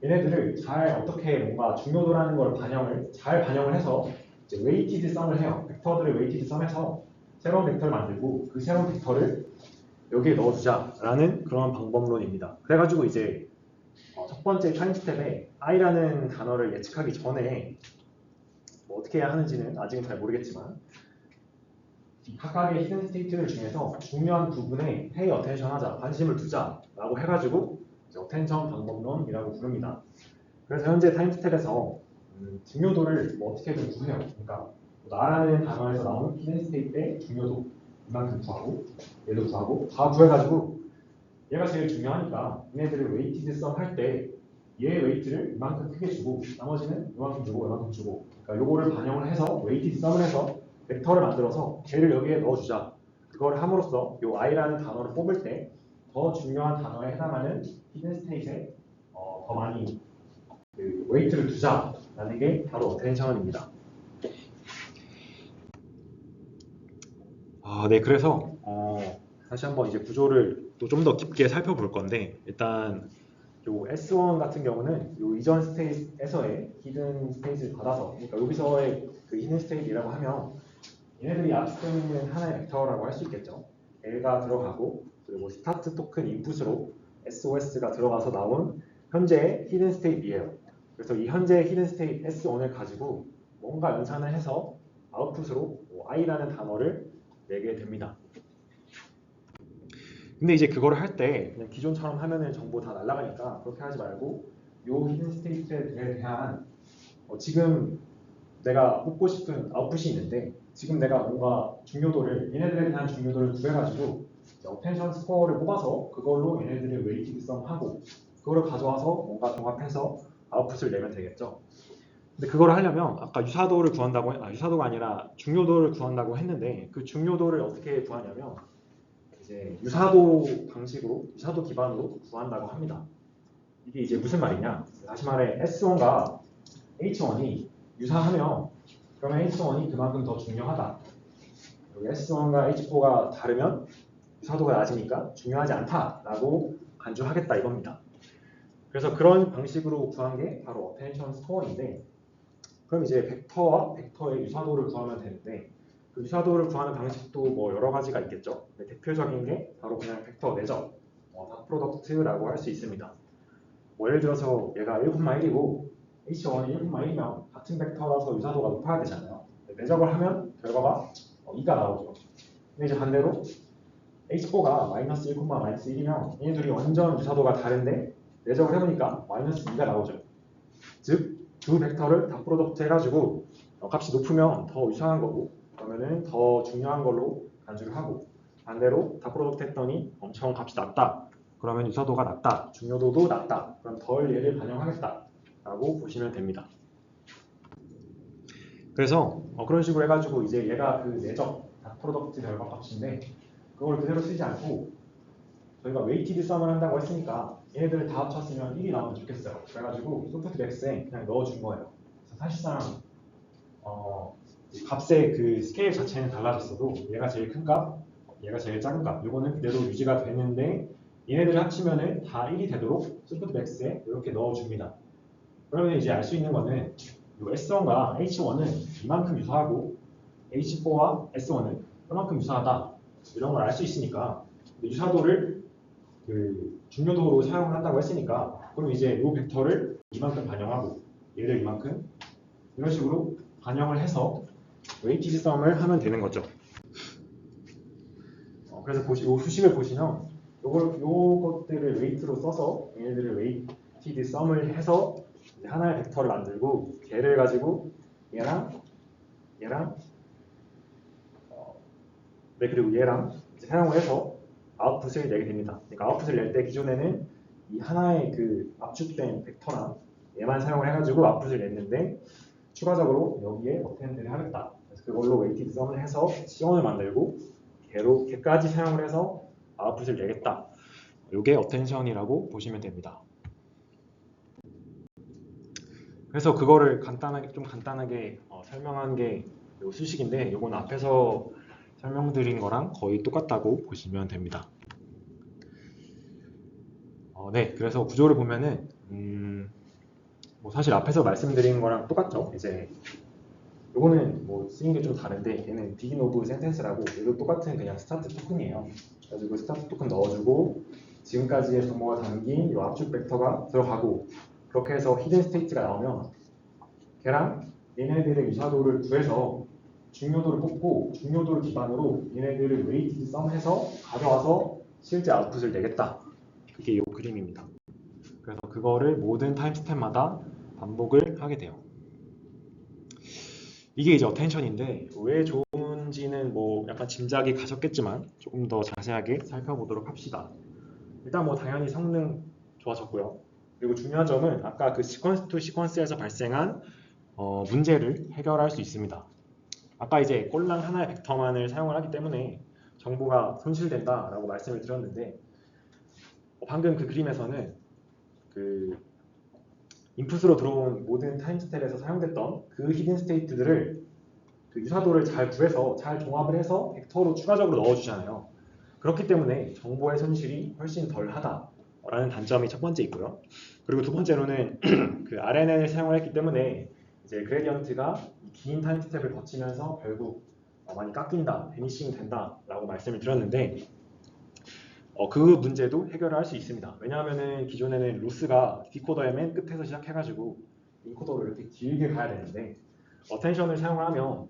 A: 얘네들을 잘 어떻게 뭔가 중요도라는 걸 잘 반영을 해서 이제 웨이티드 썸을 해요. 벡터들을 웨이티드 썸해서 새로운 벡터를 만들고 그 새로운 벡터를 여기에 넣어주자라는 그런 방법론입니다. 그래가지고 이제 첫 번째 타임 스텝에 i라는 단어를 예측하기 전에 뭐 어떻게 해야 하는지는 아직은 잘 모르겠지만 각각의 히든 스테이트들 중에서 중요한 부분에 pay attention 하자, 관심을 두자라고 해가지고 어텐션 방법론이라고 부릅니다. 그래서 현재 타임 스텝에서 중요도를 뭐 어떻게든 구해요. 그러니까 나라는 단어에서 나오는 히든 스테이트의 중요도 이만큼 구하고 얘도 구하고 다 구해가지고 얘가 제일 중요하니까 얘네들을 웨이티드 썸 할 때 얘 웨이트를 이만큼 크게 주고 나머지는 이만큼 주고 이만큼 주고 그러니까 요거를 반영을 해서 웨이티드 썸을 해서 벡터를 만들어서 걔를 여기에 넣어주자. 그걸 함으로써 요 i라는 단어를 뽑을 때 더 중요한 단어에 해당하는 히든 스테이트에 더 많이 그 웨이트를 두자라는 게 바로 어텐션입니다. 네, 그래서 다시 한번 이제 구조를 또 좀 더 깊게 살펴볼 건데 일단 요 S1 같은 경우는 요 이전 스테이트에서의 히든 스테이트를 받아서 그러니까 여기서의 그 히든 스테이트라고 하면 얘네들이 압축되어 있는 하나의 벡터라고 할 수 있겠죠. L가 들어가고 그리고 스타트 토큰 인풋으로 SOS가 들어가서 나온 현재의 히든 스테이트이에요. 그래서 이 현재의 히든 스테이트 S1을 가지고 뭔가 연산을 해서 아웃풋으로 i라는 단어를 내게 됩니다. 근데 이제 그거를 할 때 그냥 기존처럼 하면은 정보 다 날아가니까 그렇게 하지 말고 요 히든 스테이트에 대한 지금 내가 뽑고 싶은 아웃풋이 있는데 지금 내가 뭔가 중요도를 얘네들에 대한 중요도를 구해가지고 어텐션 스코어를 뽑아서 그걸로 얘네들을 웨이티드 썸하고 그거를 가져와서 뭔가 종합해서 아웃풋을 내면 되겠죠. 근데 그걸 하려면 아까 유사도를 구한다고 유사도가 아니라 중요도를 구한다고 했는데 그 중요도를 어떻게 구하냐면 이제 유사도 방식으로 유사도 기반으로 구한다고 합니다. 이게 이제 무슨 말이냐? 다시 말해 S1과 H1이 유사하면 그러면 H1이 그만큼 더 중요하다. 그리고 S1과 H4가 다르면 유사도가 낮으니까 중요하지 않다라고 간주하겠다 이겁니다. 그래서 그런 방식으로 구한 게 바로 어텐션 스코어인데 그럼 이제 벡터와 벡터의 유사도를 구하면 되는데 그 유사도를 구하는 방식도 뭐 여러 가지가 있겠죠. 대표적인 게 바로 그냥 벡터 내적 닷 프로덕트라고 할 수 있습니다. 뭐 예를 들어서 얘가 1,1이고 H1이 1,1이면 같은 벡터라서 유사도가 높아야 되잖아요. 내적을 하면 결과가 2가 나오죠. 근데 이제 반대로 H4가 마이너스 1, 마이너스 1이면 얘네들이 완전 유사도가 다른데 내적을 해보니까 마이너스 2가 나오죠. 즉, 두 벡터를 다 프로덕트 해가지고 값이 높으면 더 유사한 거고 그러면은 더 중요한 걸로 간주를 하고 반대로 다 프로덕트 했더니 엄청 값이 낮다. 그러면 유사도가 낮다. 중요도도 낮다. 그럼 덜 얘를 반영하겠다. 라고 보시면 됩니다. 그래서 그런 식으로 해가지고 이제 얘가 그 내적 다 프로덕트 결과값인데 그걸 그대로 쓰지 않고 저희가 웨이티드 썸을 한다고 했으니까 얘네들을 다 합쳤으면 1이 나오면 좋겠어요. 그래가지고 소프트맥스에 그냥 넣어준 거예요. 그래서 사실상 값의 그 스케일 자체는 달라졌어도 얘가 제일 큰 값, 얘가 제일 작은 값 이거는 그대로 유지가 되는데 얘네들을 합치면은 다 1이 되도록 소프트맥스에 이렇게 넣어줍니다. 그러면 이제 알 수 있는 거는 S1과 H1은 이만큼 유사하고 H4와 S1은 이만큼 유사하다 이런 걸 알 수 있으니까 유사도를 그 중요도로 사용을 한다고 했으니까 그럼 이제 이 벡터를 이만큼 반영하고 얘를 이만큼 이런 식으로 반영을 해서 웨이티드 썸을 하면 되는 거죠. 그래서 이 수식을 보시면 요것들을 웨이트로 써서 얘네들을 웨이티드 썸을 해서 하나의 벡터를 만들고 걔를 가지고 얘랑 네 그리고 얘랑 사용을 해서 아웃풋을 내게 됩니다. 그러니까 아웃풋을 낼 때 기존에는 이 하나의 그 압축된 벡터나 얘만 사용을 해가지고 아웃풋을 냈는데 추가적으로 여기에 어텐드를 하겠다. 그래서 그걸로 웨이티드 썸을 해서 시원을 만들고 걔까지 사용을 해서 아웃풋을 내겠다. 이게 어텐션이라고 보시면 됩니다. 그래서 그거를 간단하게 설명한 게 요 수식인데 이건 앞에서 설명드린 거랑 거의 똑같다고 보시면 됩니다. 네, 그래서 구조를 보면은 뭐 사실 앞에서 말씀드린 거랑 똑같죠. 이제 요거는 뭐 쓰인 게 좀 다른데 얘는 begin of sentence라고 얘도 똑같은 그냥 스타트 토큰이에요. 그래가지고 스타트 토큰 넣어주고 지금까지의 정보가 담긴 이 압축 벡터가 들어가고 그렇게 해서 히든 스테이트가 나오면 걔랑 얘네들의 유사도를 구해서 중요도를 뽑고 중요도를 기반으로 얘네들을 웨이티드 썸해서 가져와서 실제 아웃풋을 내겠다. 그게 이 그림입니다. 그래서 그거를 모든 타임스텝마다 반복을 하게 돼요. 이게 이제 어텐션인데 왜 좋은지는 뭐 약간 짐작이 가셨겠지만 조금 더 자세하게 살펴보도록 합시다. 일단 뭐 당연히 성능 좋아졌고요. 그리고 중요한 점은 아까 그 시퀀스 투 시퀀스에서 발생한 문제를 해결할 수 있습니다. 아까 이제 꼴랑 하나의 벡터만을 사용을 하기 때문에 정보가 손실된다라고 말씀을 드렸는데 방금 그 그림에서는 그 인풋으로 들어온 모든 타임스텝에서 사용됐던 그 히든 스테이트들을 그 유사도를 잘 구해서 잘 종합을 해서 벡터로 추가적으로 넣어주잖아요. 그렇기 때문에 정보의 손실이 훨씬 덜하다라는 단점이 첫 번째 있고요. 그리고 두 번째로는 그 RNN을 사용을 했기 때문에 이제 그레디언트가 긴 타임스텝을 거치면서 결국 많이 깎인다, 베니싱 된다라고 말씀을 드렸는데 그 문제도 해결을 할 수 있습니다. 왜냐하면은 기존에는 로스가 디코더의 맨 끝에서 시작해가지고 인코더를 이렇게 길게 가야 되는데 어텐션을 사용하면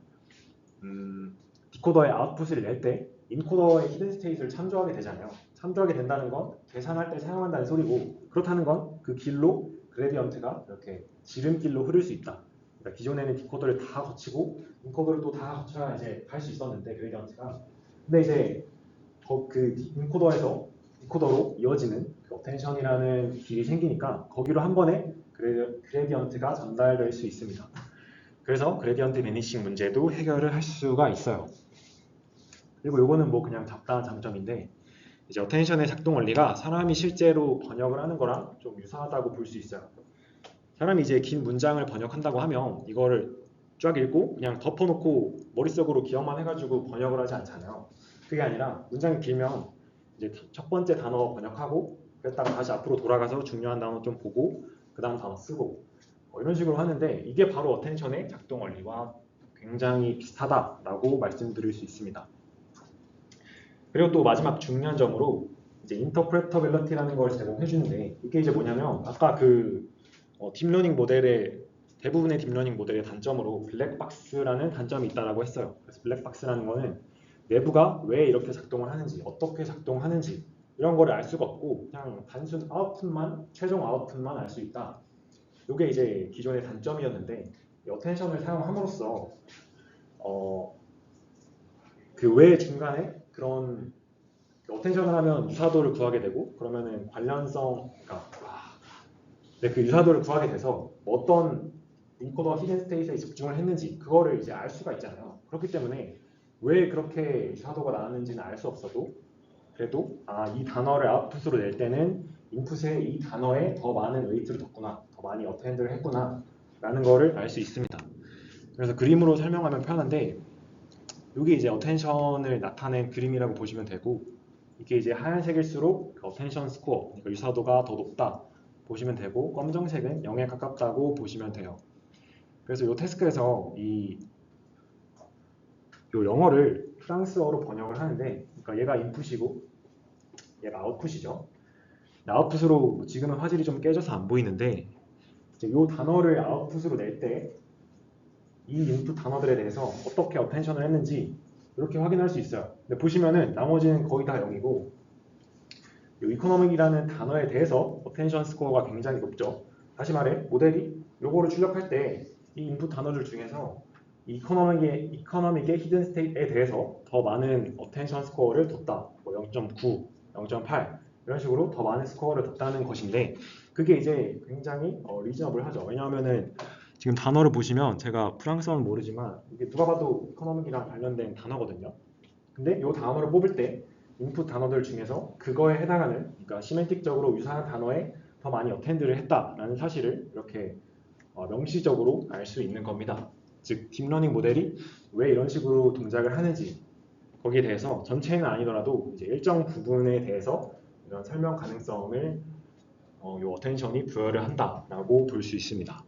A: 디코더의 아웃풋을 낼 때 인코더의 히든 스테이트를 참조하게 되잖아요. 참조하게 된다는 건 계산할 때 사용한다는 소리고 그렇다는 건 그 길로 그레디언트가 이렇게 지름길로 흐를 수 있다. 그러니까 기존에는 디코더를 다 거치고 인코더를 또 다 거쳐야 이제 갈 수 있었는데 그레디언트가 근데 이제 그 인코더에서 디코더로 이어지는 그 어텐션이라는 길이 생기니까 거기로 한 번에 그레디언트가 전달될 수 있습니다. 그래서 그레디언트 베니싱 문제도 해결을 할 수가 있어요. 그리고 요거는 뭐 그냥 잡다한 장점인데 이제 어텐션의 작동 원리가 사람이 실제로 번역을 하는 거랑 좀 유사하다고 볼 수 있어요. 사람이 이제 긴 문장을 번역한다고 하면 이거를 쫙 읽고 그냥 덮어놓고 머릿속으로 기억만 해가지고 번역을 하지 않잖아요. 그게 아니라 문장이 길면 이제 첫 번째 단어 번역하고 그랬다가 다시 앞으로 돌아가서 중요한 단어 좀 보고 그 다음 단어 쓰고 이런 식으로 하는데 이게 바로 어텐션의 작동 원리와 굉장히 비슷하다라고 말씀드릴 수 있습니다. 그리고 또 마지막 중요한 점으로 이제 인터프레터빌리티라는 걸 제공해 주는데 이게 이제 뭐냐면 아까 그 딥러닝 모델의 대부분의 딥러닝 모델의 단점으로 블랙박스라는 단점이 있다라고 했어요. 그래서 블랙박스라는 거는 내부가 왜 이렇게 작동을 하는지 어떻게 작동하는지 이런 거를 알 수가 없고 그냥 단순 아웃풋만 최종 아웃풋만 알 수 있다. 이게 이제 기존의 단점이었는데 어텐션을 사용함으로써 그 외 중간에 그런 어텐션을 하면 유사도를 구하게 되고 그러면은 관련성 그러니까 그 유사도를 구하게 돼서 어떤 인코더 히든 스테이트에 집중을 했는지 그거를 이제 알 수가 있잖아요. 그렇기 때문에 왜 그렇게 유사도가 나왔는지는 알 수 없어도 그래도 이 단어를 아웃풋으로 낼 때는 인풋에 이 단어에 더 많은 웨이트를 뒀구나, 더 많이 어텐드를 했구나 라는 거를 알 수 있습니다. 그래서 그림으로 설명하면 편한데 이게 이제 어텐션을 나타낸 그림이라고 보시면 되고 이게 이제 하얀색일수록 그 어텐션 스코어, 그러니까 유사도가 더 높다 보시면 되고 검정색은 0에 가깝다고 보시면 돼요. 그래서 이 태스크에서 이 영어를 프랑스어로 번역을 하는데 그러니까 얘가 인풋이고 얘가 아웃풋이죠. 아웃풋으로 지금은 화질이 좀 깨져서 안 보이는데 이 단어를 아웃풋으로 낼 때 이 인풋 단어들에 대해서 어떻게 어텐션을 했는지 이렇게 확인할 수 있어요. 근데 보시면은 나머지는 거의 다 0이고 이 이코노믹이라는 단어에 대해서 어텐션 스코어가 굉장히 높죠. 다시 말해 모델이 요거를 출력할 때 이 인풋 단어들 중에서 이코노믹의 히든 스테이트에 대해서 더 많은 어텐션 스코어를 뒀다. 뭐 0.9, 0.8 이런 식으로 더 많은 스코어를 뒀다는 것인데 그게 이제 굉장히 리즈너블하죠. 왜냐하면은 지금 단어를 보시면 제가 프랑스어는 모르지만 이게 누가 봐도 이코노믹이랑 관련된 단어거든요. 근데 이 단어를 뽑을 때 인풋 단어들 중에서 그거에 해당하는 그러니까 시멘틱적으로 유사한 단어에 더 많이 어텐드를 했다라는 사실을 이렇게 명시적으로 알 수 있는 겁니다. 즉 딥러닝 모델이 왜 이런 식으로 동작을 하는지 거기에 대해서 전체는 아니더라도 이제 일정 부분에 대해서 이런 설명 가능성을 이 어텐션이 부여를 한다라고 볼 수 있습니다.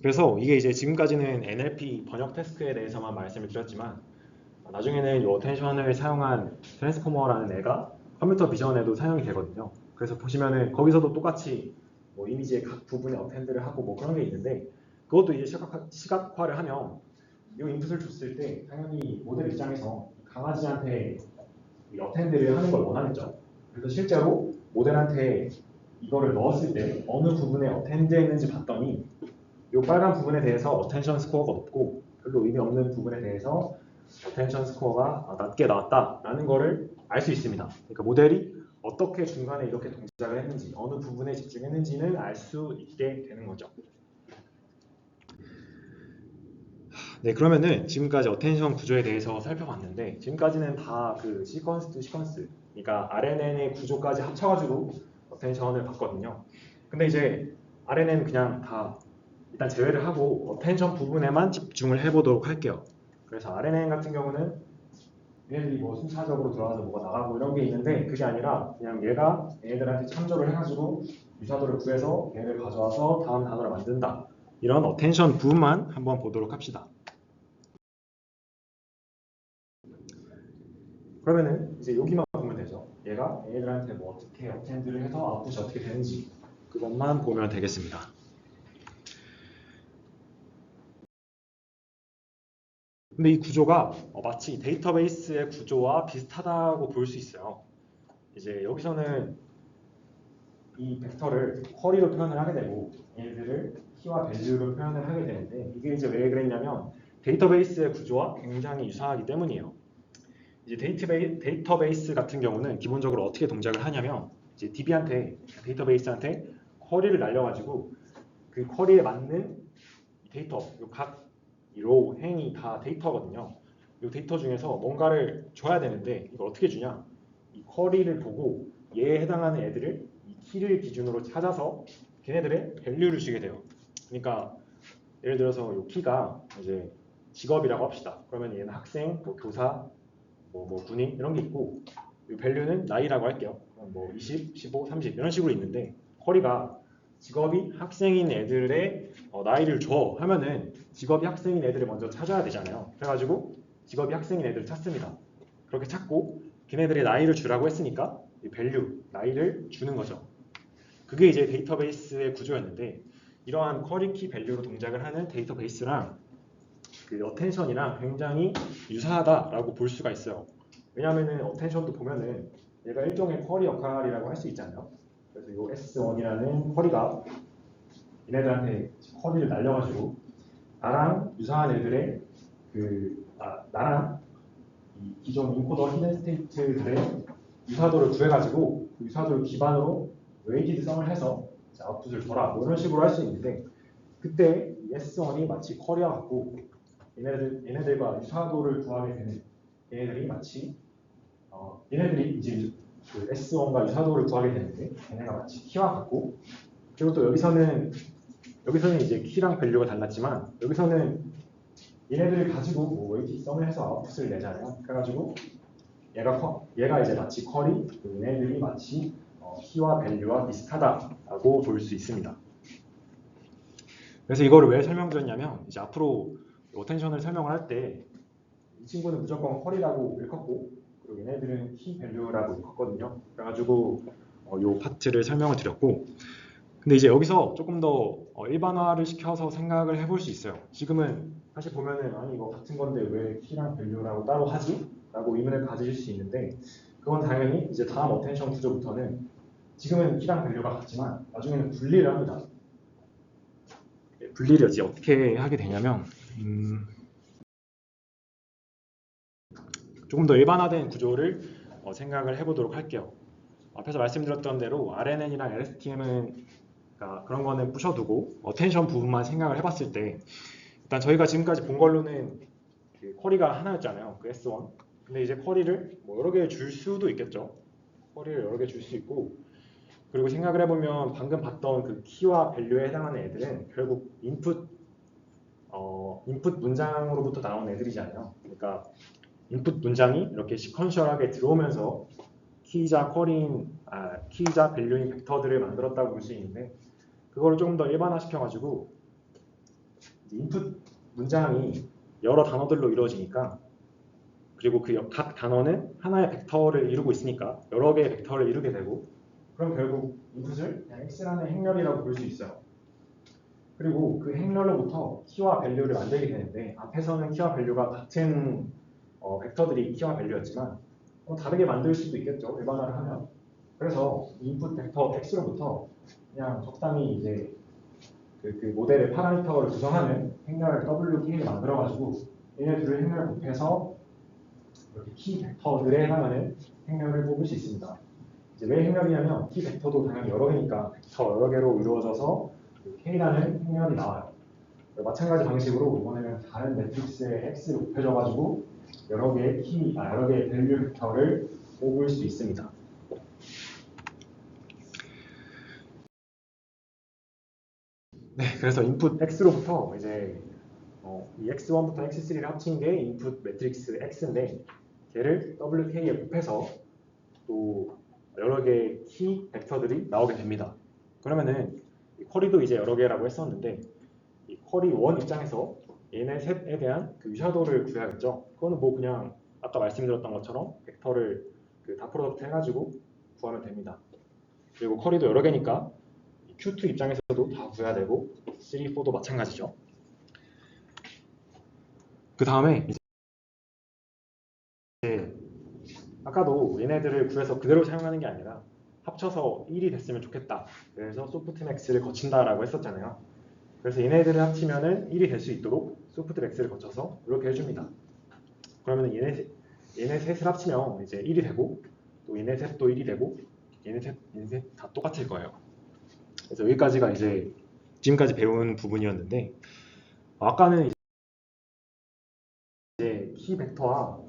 A: 그래서 이게 이제 지금까지는 NLP 번역 태스크에 대해서만 말씀을 드렸지만 나중에는 이 어텐션을 사용한 트랜스포머라는 애가 컴퓨터 비전에도 사용이 되거든요. 그래서 보시면은 거기서도 똑같이 뭐 이미지의 각 부분에 어텐드를 하고 뭐 그런 게 있는데 그것도 이제 시각화를 하면 이 인풋을 줬을 때 당연히 모델 입장에서 강아지한테 이 어텐드를 하는 걸 원하겠죠. 그래서 실제로 모델한테 이거를 넣었을 때 어느 부분에 어텐드 했는지 봤더니 이 빨간 부분에 대해서 어텐션 스코어가 높고 별로 의미 없는 부분에 대해서 어텐션 스코어가 낮게 나왔다라는 거를 알 수 있습니다. 그러니까 모델이 어떻게 중간에 이렇게 동작을 했는지 어느 부분에 집중했는지는 알 수 있게 되는 거죠. 네, 그러면은 지금까지 어텐션 구조에 대해서 살펴봤는데 지금까지는 다 그 시퀀스 투 시퀀스 그러니까 RNN의 구조까지 합쳐가지고 어텐션을 봤거든요. 근데 이제 RNN 그냥 다 일단 제외를 하고 어텐션 부분에만 집중을 해보도록 할게요. 그래서 RNN 같은 경우는 얘네들이 뭐 순차적으로 들어가서 뭐가 나가고 이런 게 있는데 그게 아니라 그냥 얘가 얘네들한테 참조를 해가지고 유사도를 구해서 얘를 가져와서 다음 단어를 만든다. 이런 어텐션 부분만 한번 보도록 합시다. 그러면은 이제 여기만 보면 되죠. 얘가 얘네들한테 뭐 어떻게 어텐드를 해서 아웃풋이 어떻게 되는지 그것만 보면 되겠습니다. 근데 이 구조가 마치 데이터베이스의 구조와 비슷하다고 볼 수 있어요. 이제 여기서는 이 벡터를 쿼리로 표현을 하게 되고 얘들을 키와 밸류로 표현을 하게 되는데 이게 이제 왜 그랬냐면 데이터베이스의 구조와 굉장히 유사하기 때문이에요. 이제 데이터베이스 같은 경우는 기본적으로 어떻게 동작을 하냐면 이제 DB한테 데이터베이스한테 쿼리를 날려가지고 그 쿼리에 맞는 데이터 각 로, 행이 다 데이터거든요. 이 데이터 중에서 뭔가를 줘야 되는데 이걸 어떻게 주냐? 이 쿼리를 보고 얘에 해당하는 애들을 이 키를 기준으로 찾아서 걔네들의 밸류를 주게 돼요. 그러니까 예를 들어서 이 키가 이제 직업이라고 합시다. 그러면 얘는 학생, 뭐 교사, 뭐 군인 이런 게 있고 이 밸류는 나이라고 할게요. 뭐 20, 15, 30 이런 식으로 있는데 쿼리가 직업이 학생인 애들의 나이를 줘 하면은 직업이 학생인 애들을 먼저 찾아야 되잖아요. 그래가지고 직업이 학생인 애들을 찾습니다. 그렇게 찾고 걔네들의 나이를 주라고 했으니까 이 밸류, 나이를 주는 거죠. 그게 이제 데이터베이스의 구조였는데 이러한 쿼리 키 밸류로 동작을 하는 데이터베이스랑 그 어텐션이랑 굉장히 유사하다라고 볼 수가 있어요. 왜냐하면은 어텐션도 보면은 얘가 일종의 쿼리 역할이라고 할 수 있잖아요. 그래서 이 S1이라는 쿼리가 얘네들한테 쿼리를 날려가지고 나랑 유사한 애들의 나랑 이 기존 인코더 히든 스테이트들의 유사도를 구해가지고 그 유사도를 기반으로 웨이티드 썸을 해서 아웃풋을 줘라 뭐 이런 식으로 할 수 있는데 그때 S1이 마치 쿼리와 같고 얘네들과 유사도를 구하게 되는 얘네들이 마치 얘네들이 이제 그 S1과 유사도를 구하게 되는데 얘네가 마치 키와 같고 그리고 또 여기서는 이제 키랑 밸류가 달랐지만 여기서는 얘네들을 가지고 뭐 웨이티 썸을 해서 아웃풋을 내잖아요. 그래가지고 얘가 이제 마치 쿼리, 얘네들이 마치 키와 밸류와 비슷하다라고 볼 수 있습니다. 그래서 이거를 왜 설명드렸냐면 이제 앞으로 어텐션을 설명을 할 때 이 친구는 무조건 쿼리라고 일컫고 그리고 얘네들은 키 밸류라고 일컫거든요. 그래가지고 이 파트를 설명을 드렸고 근데 이제 여기서 조금 더 일반화를 시켜서 생각을 해볼 수 있어요. 지금은 사실 보면은 아니 이거 같은 건데 왜 키랑 밸류라고 따로 하지? 라고 의문을 가지실 수 있는데 그건 당연히 이제 다음 어텐션 구조부터는 지금은 키랑 밸류가 같지만 나중에는 분리를 합니다. 분리를 이제 어떻게 하게 되냐면 조금 더 일반화된 구조를 생각을 해보도록 할게요. 앞에서 말씀드렸던 대로 RNN이랑 LSTM은 그러니까 그런 거는 부셔두고 어텐션 부분만 생각을 해봤을 때 일단 저희가 지금까지 본 걸로는 그 쿼리가 하나였잖아요. 그 S1. 근데 이제 쿼리를 뭐 여러 개 줄 수도 있겠죠. 쿼리를 여러 개 줄 수 있고 그리고 생각을 해보면 방금 봤던 그 키와 밸류에 해당하는 애들은 결국 인풋 문장으로부터 나온 애들이잖아요. 그러니까 인풋 문장이 이렇게 시퀀셜하게 들어오면서 키이자 키이자 밸류인 벡터들을 만들었다고 볼 수 있는데 그거를 조금 더 일반화시켜가지고 인풋 문장이 여러 단어들로 이루어지니까 그리고 그 각 단어는 하나의 벡터를 이루고 있으니까 여러 개의 벡터를 이루게 되고 그럼 결국 인풋을 그냥 x라는 행렬이라고 볼 수 있어요. 그리고 그 행렬로부터 키와 밸류를 만들게 되는데 앞에서는 키와 밸류가 같은 벡터들이 키와 밸류였지만 다르게 만들 수도 있겠죠. 일반화를 하면. 그래서 인풋 벡터 x로부터 그냥 적당히 이제 그 모델의 파라미터를 구성하는 행렬 WK를 만들어가지고 얘네 둘을 행렬 곱해서 이렇게 키 벡터들에 해당하는 행렬을 뽑을 수 있습니다. 이제 왜 행렬이냐면 키 벡터도 당연히 여러 개니까 벡터 여러 개로 이루어져서 K라는 행렬이 나와요. 마찬가지 방식으로 이번에는 다른 매트릭스의 X를 곱해줘가지고 여러 개의 여러 개의 밸류 벡터를 뽑을 수 있습니다. 네, 그래서 인풋 X로부터 이제 이 X1부터 X3를 합친 게 인풋 매트릭스 X인데 걔를 WK에 곱해서 또 여러 개의 키 벡터들이 나오게 됩니다. 그러면은 이 쿼리도 이제 여러 개라고 했었는데 이 쿼리 1 입장에서 얘네 셋에 대한 그 유사도를 구해야겠죠. 그거는 뭐 그냥 아까 말씀드렸던 것처럼 벡터를 그 다 프로덕트 해가지고 구하면 됩니다. 그리고 쿼리도 여러 개니까 Q2 입장에서도 다 구해야 되고 3, 4도 마찬가지죠. 그 다음에 이제 아까도 얘네들을 구해서 그대로 사용하는 게 아니라 합쳐서 1이 됐으면 좋겠다. 그래서 소프트맥스를 거친다라고 했었잖아요. 그래서 얘네들을 합치면은 1이 될 수 있도록 소프트맥스를 거쳐서 이렇게 해줍니다. 그러면 얘네 셋을 합치면 이제 1이 되고 또 얘네 셋도 1이 되고 얘네 셋 다 똑같을 거예요. 그래서 여기까지가 이제 지금까지 배운 부분이었는데 아까는 이제 키 벡터와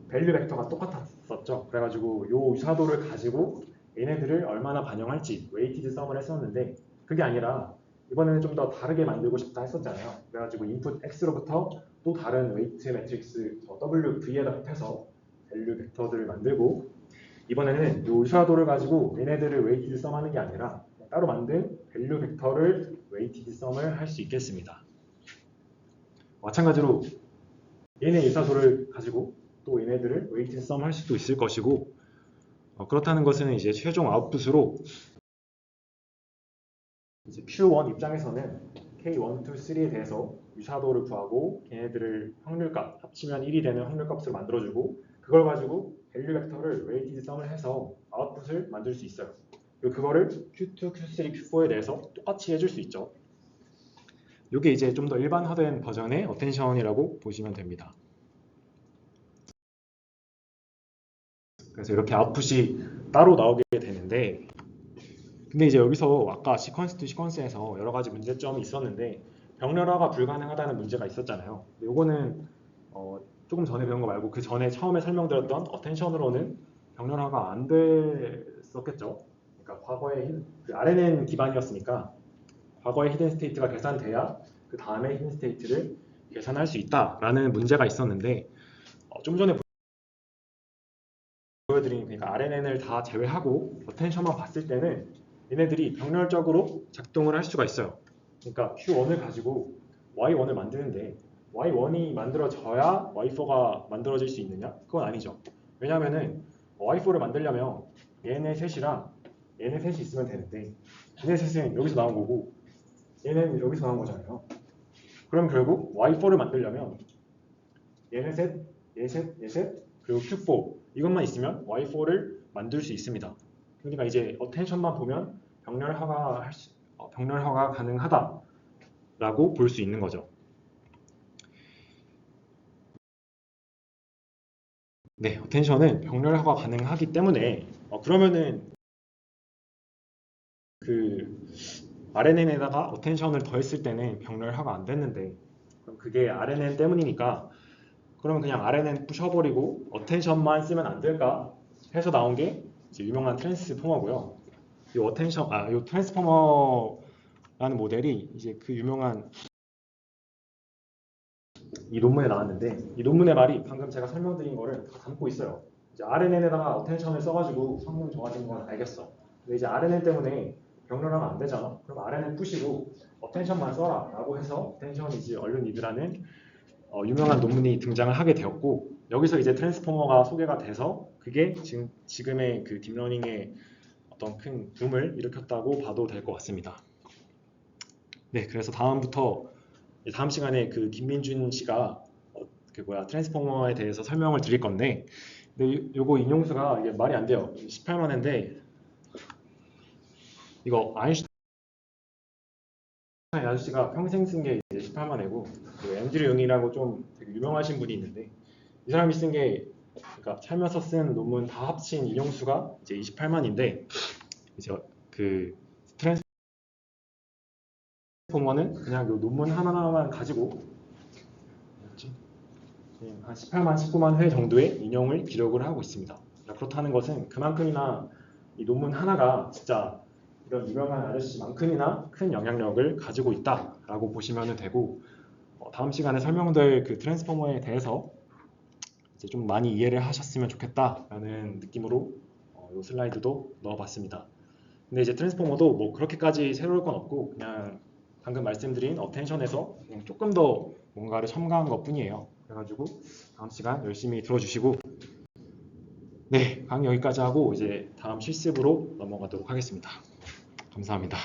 A: 밸류 벡터가 똑같았었죠. 그래가지고 요 유사도를 가지고 얘네들을 얼마나 반영할지 웨이티드 썸을 했었는데 그게 아니라 이번에는 좀 더 다르게 만들고 싶다 했었잖아요. 그래가지고 인풋 X로부터 또 다른 웨이트 매트릭스 WV에다 곱해서 밸류 벡터들을 만들고 이번에는 요 유사도를 가지고 얘네들을 웨이티드 썸하는 게 아니라 따로 만든 밸류 벡터를 웨이티드 썸을 할 수 있겠습니다. 마찬가지로 얘네 유사도를 가지고 또 얘네들을 웨이티드 썸 할 수도 있을 것이고 그렇다는 것은 이제 최종 아웃풋으로 이제 Q1 입장에서는 K1, 2, 3에 대해서 유사도를 구하고 걔네들을 확률값 합치면 1이 되는 확률값으로 만들어주고 그걸 가지고 밸류 벡터를 웨이티드 썸을 해서 아웃풋을 만들 수 있어요. 그리고 그거를 Q2, Q3, Q4에 대해서 똑같이 해줄 수 있죠. 이게 이제 좀 더 일반화된 버전의 어텐션이라고 보시면 됩니다. 그래서 이렇게 아웃풋이 따로 나오게 되는데 근데 이제 여기서 아까 시퀀스 투 시퀀스에서 여러 가지 문제점이 있었는데 병렬화가 불가능하다는 문제가 있었잖아요. 근데 이거는 조금 전에 배운 거 말고 그 전에 처음에 설명드렸던 어텐션으로는 병렬화가 안 됐었겠죠. 그러니까 과거에 그 RNN 기반이었으니까 과거의 히든 스테이트가 계산돼야 그 다음에 히든 스테이트를 계산할 수 있다라는 문제가 있었는데 좀 전에 보여드린 그러니까 RNN을 다 제외하고 어텐션만 봤을 때는 얘네들이 병렬적으로 작동을 할 수가 있어요. 그러니까 Q1을 가지고 Y1을 만드는데 Y1이 만들어져야 Y4가 만들어질 수 있느냐? 그건 아니죠. 왜냐하면은 Y4를 만들려면 얘네 셋이랑 얘네 셋이 있으면 되는데 얘네 셋은 여기서 나온 거고 얘는 여기서 나온 거잖아요. 그럼 결국 Y4를 만들려면 얘네 셋, 얘 셋, 얘 셋, 그리고 Q4 이것만 있으면 Y4를 만들 수 있습니다. 그러니까 이제 어텐션만 보면 병렬화가 가능하다. 라고 볼 수 있는 거죠. 네, 어텐션은 병렬화가 가능하기 때문에 그러면은 그 RNN에다가 어텐션을 더했을 때는 병렬화가 안 됐는데 그럼 그게 RNN 때문이니까 그러면 그냥 RNN 부셔버리고 어텐션만 쓰면 안 될까 해서 나온 게 이제 유명한 트랜스포머고요. 이 트랜스포머라는 모델이 이제 그 유명한 이 논문에 나왔는데 이 논문의 말이 방금 제가 설명드린 거를 다 담고 있어요. 이제 RNN에다가 어텐션을 써가지고 성능 좋아진 건 알겠어. 근데 이제 RNN 때문에 병렬하면 안 되잖아. 그럼 RNN 부시고 어텐션만 써라 라고 해서 어텐션 이즈 얼른 니드라는 유명한 논문이 등장을 하게 되었고 여기서 이제 트랜스포머가 소개가 돼서 그게 지금의 그 딥러닝의 어떤 큰 붐을 일으켰다고 봐도 될 것 같습니다. 네, 그래서 다음 시간에 그 김민준 씨가 트랜스포머에 대해서 설명을 드릴 건데, 근데 요거 인용수가 이게 말이 안 돼요. 18만 회인데 이거 아인슈타인 아저씨가 평생 쓴 게 이제 18만 회고, 그 앤드류 용이라고 좀 되게 유명하신 분이 있는데 이 사람이 쓴 게 그러니까 살면서 쓴 논문 다 합친 인용수가 이제 28만인데 이제 그 트랜스포머는 그냥 요 논문 하나만 가지고 한 18만, 19만 회 정도의 인용을 기록을 하고 있습니다. 그렇다는 것은 그만큼이나 이 논문 하나가 진짜 이런 유명한 아저씨만큼이나 큰 영향력을 가지고 있다라고 보시면 되고 다음 시간에 설명될 그 트랜스포머에 대해서 이제 좀 많이 이해를 하셨으면 좋겠다라는 느낌으로 이 슬라이드도 넣어봤습니다. 근데 이제 트랜스포머도 뭐 그렇게까지 새로울 건 없고 그냥 방금 말씀드린 어텐션에서 그냥 조금 더 뭔가를 첨가한 것 뿐이에요. 그래가지고 다음 시간 열심히 들어주시고 네, 강의 여기까지 하고 이제 다음 실습으로 넘어가도록 하겠습니다. 감사합니다.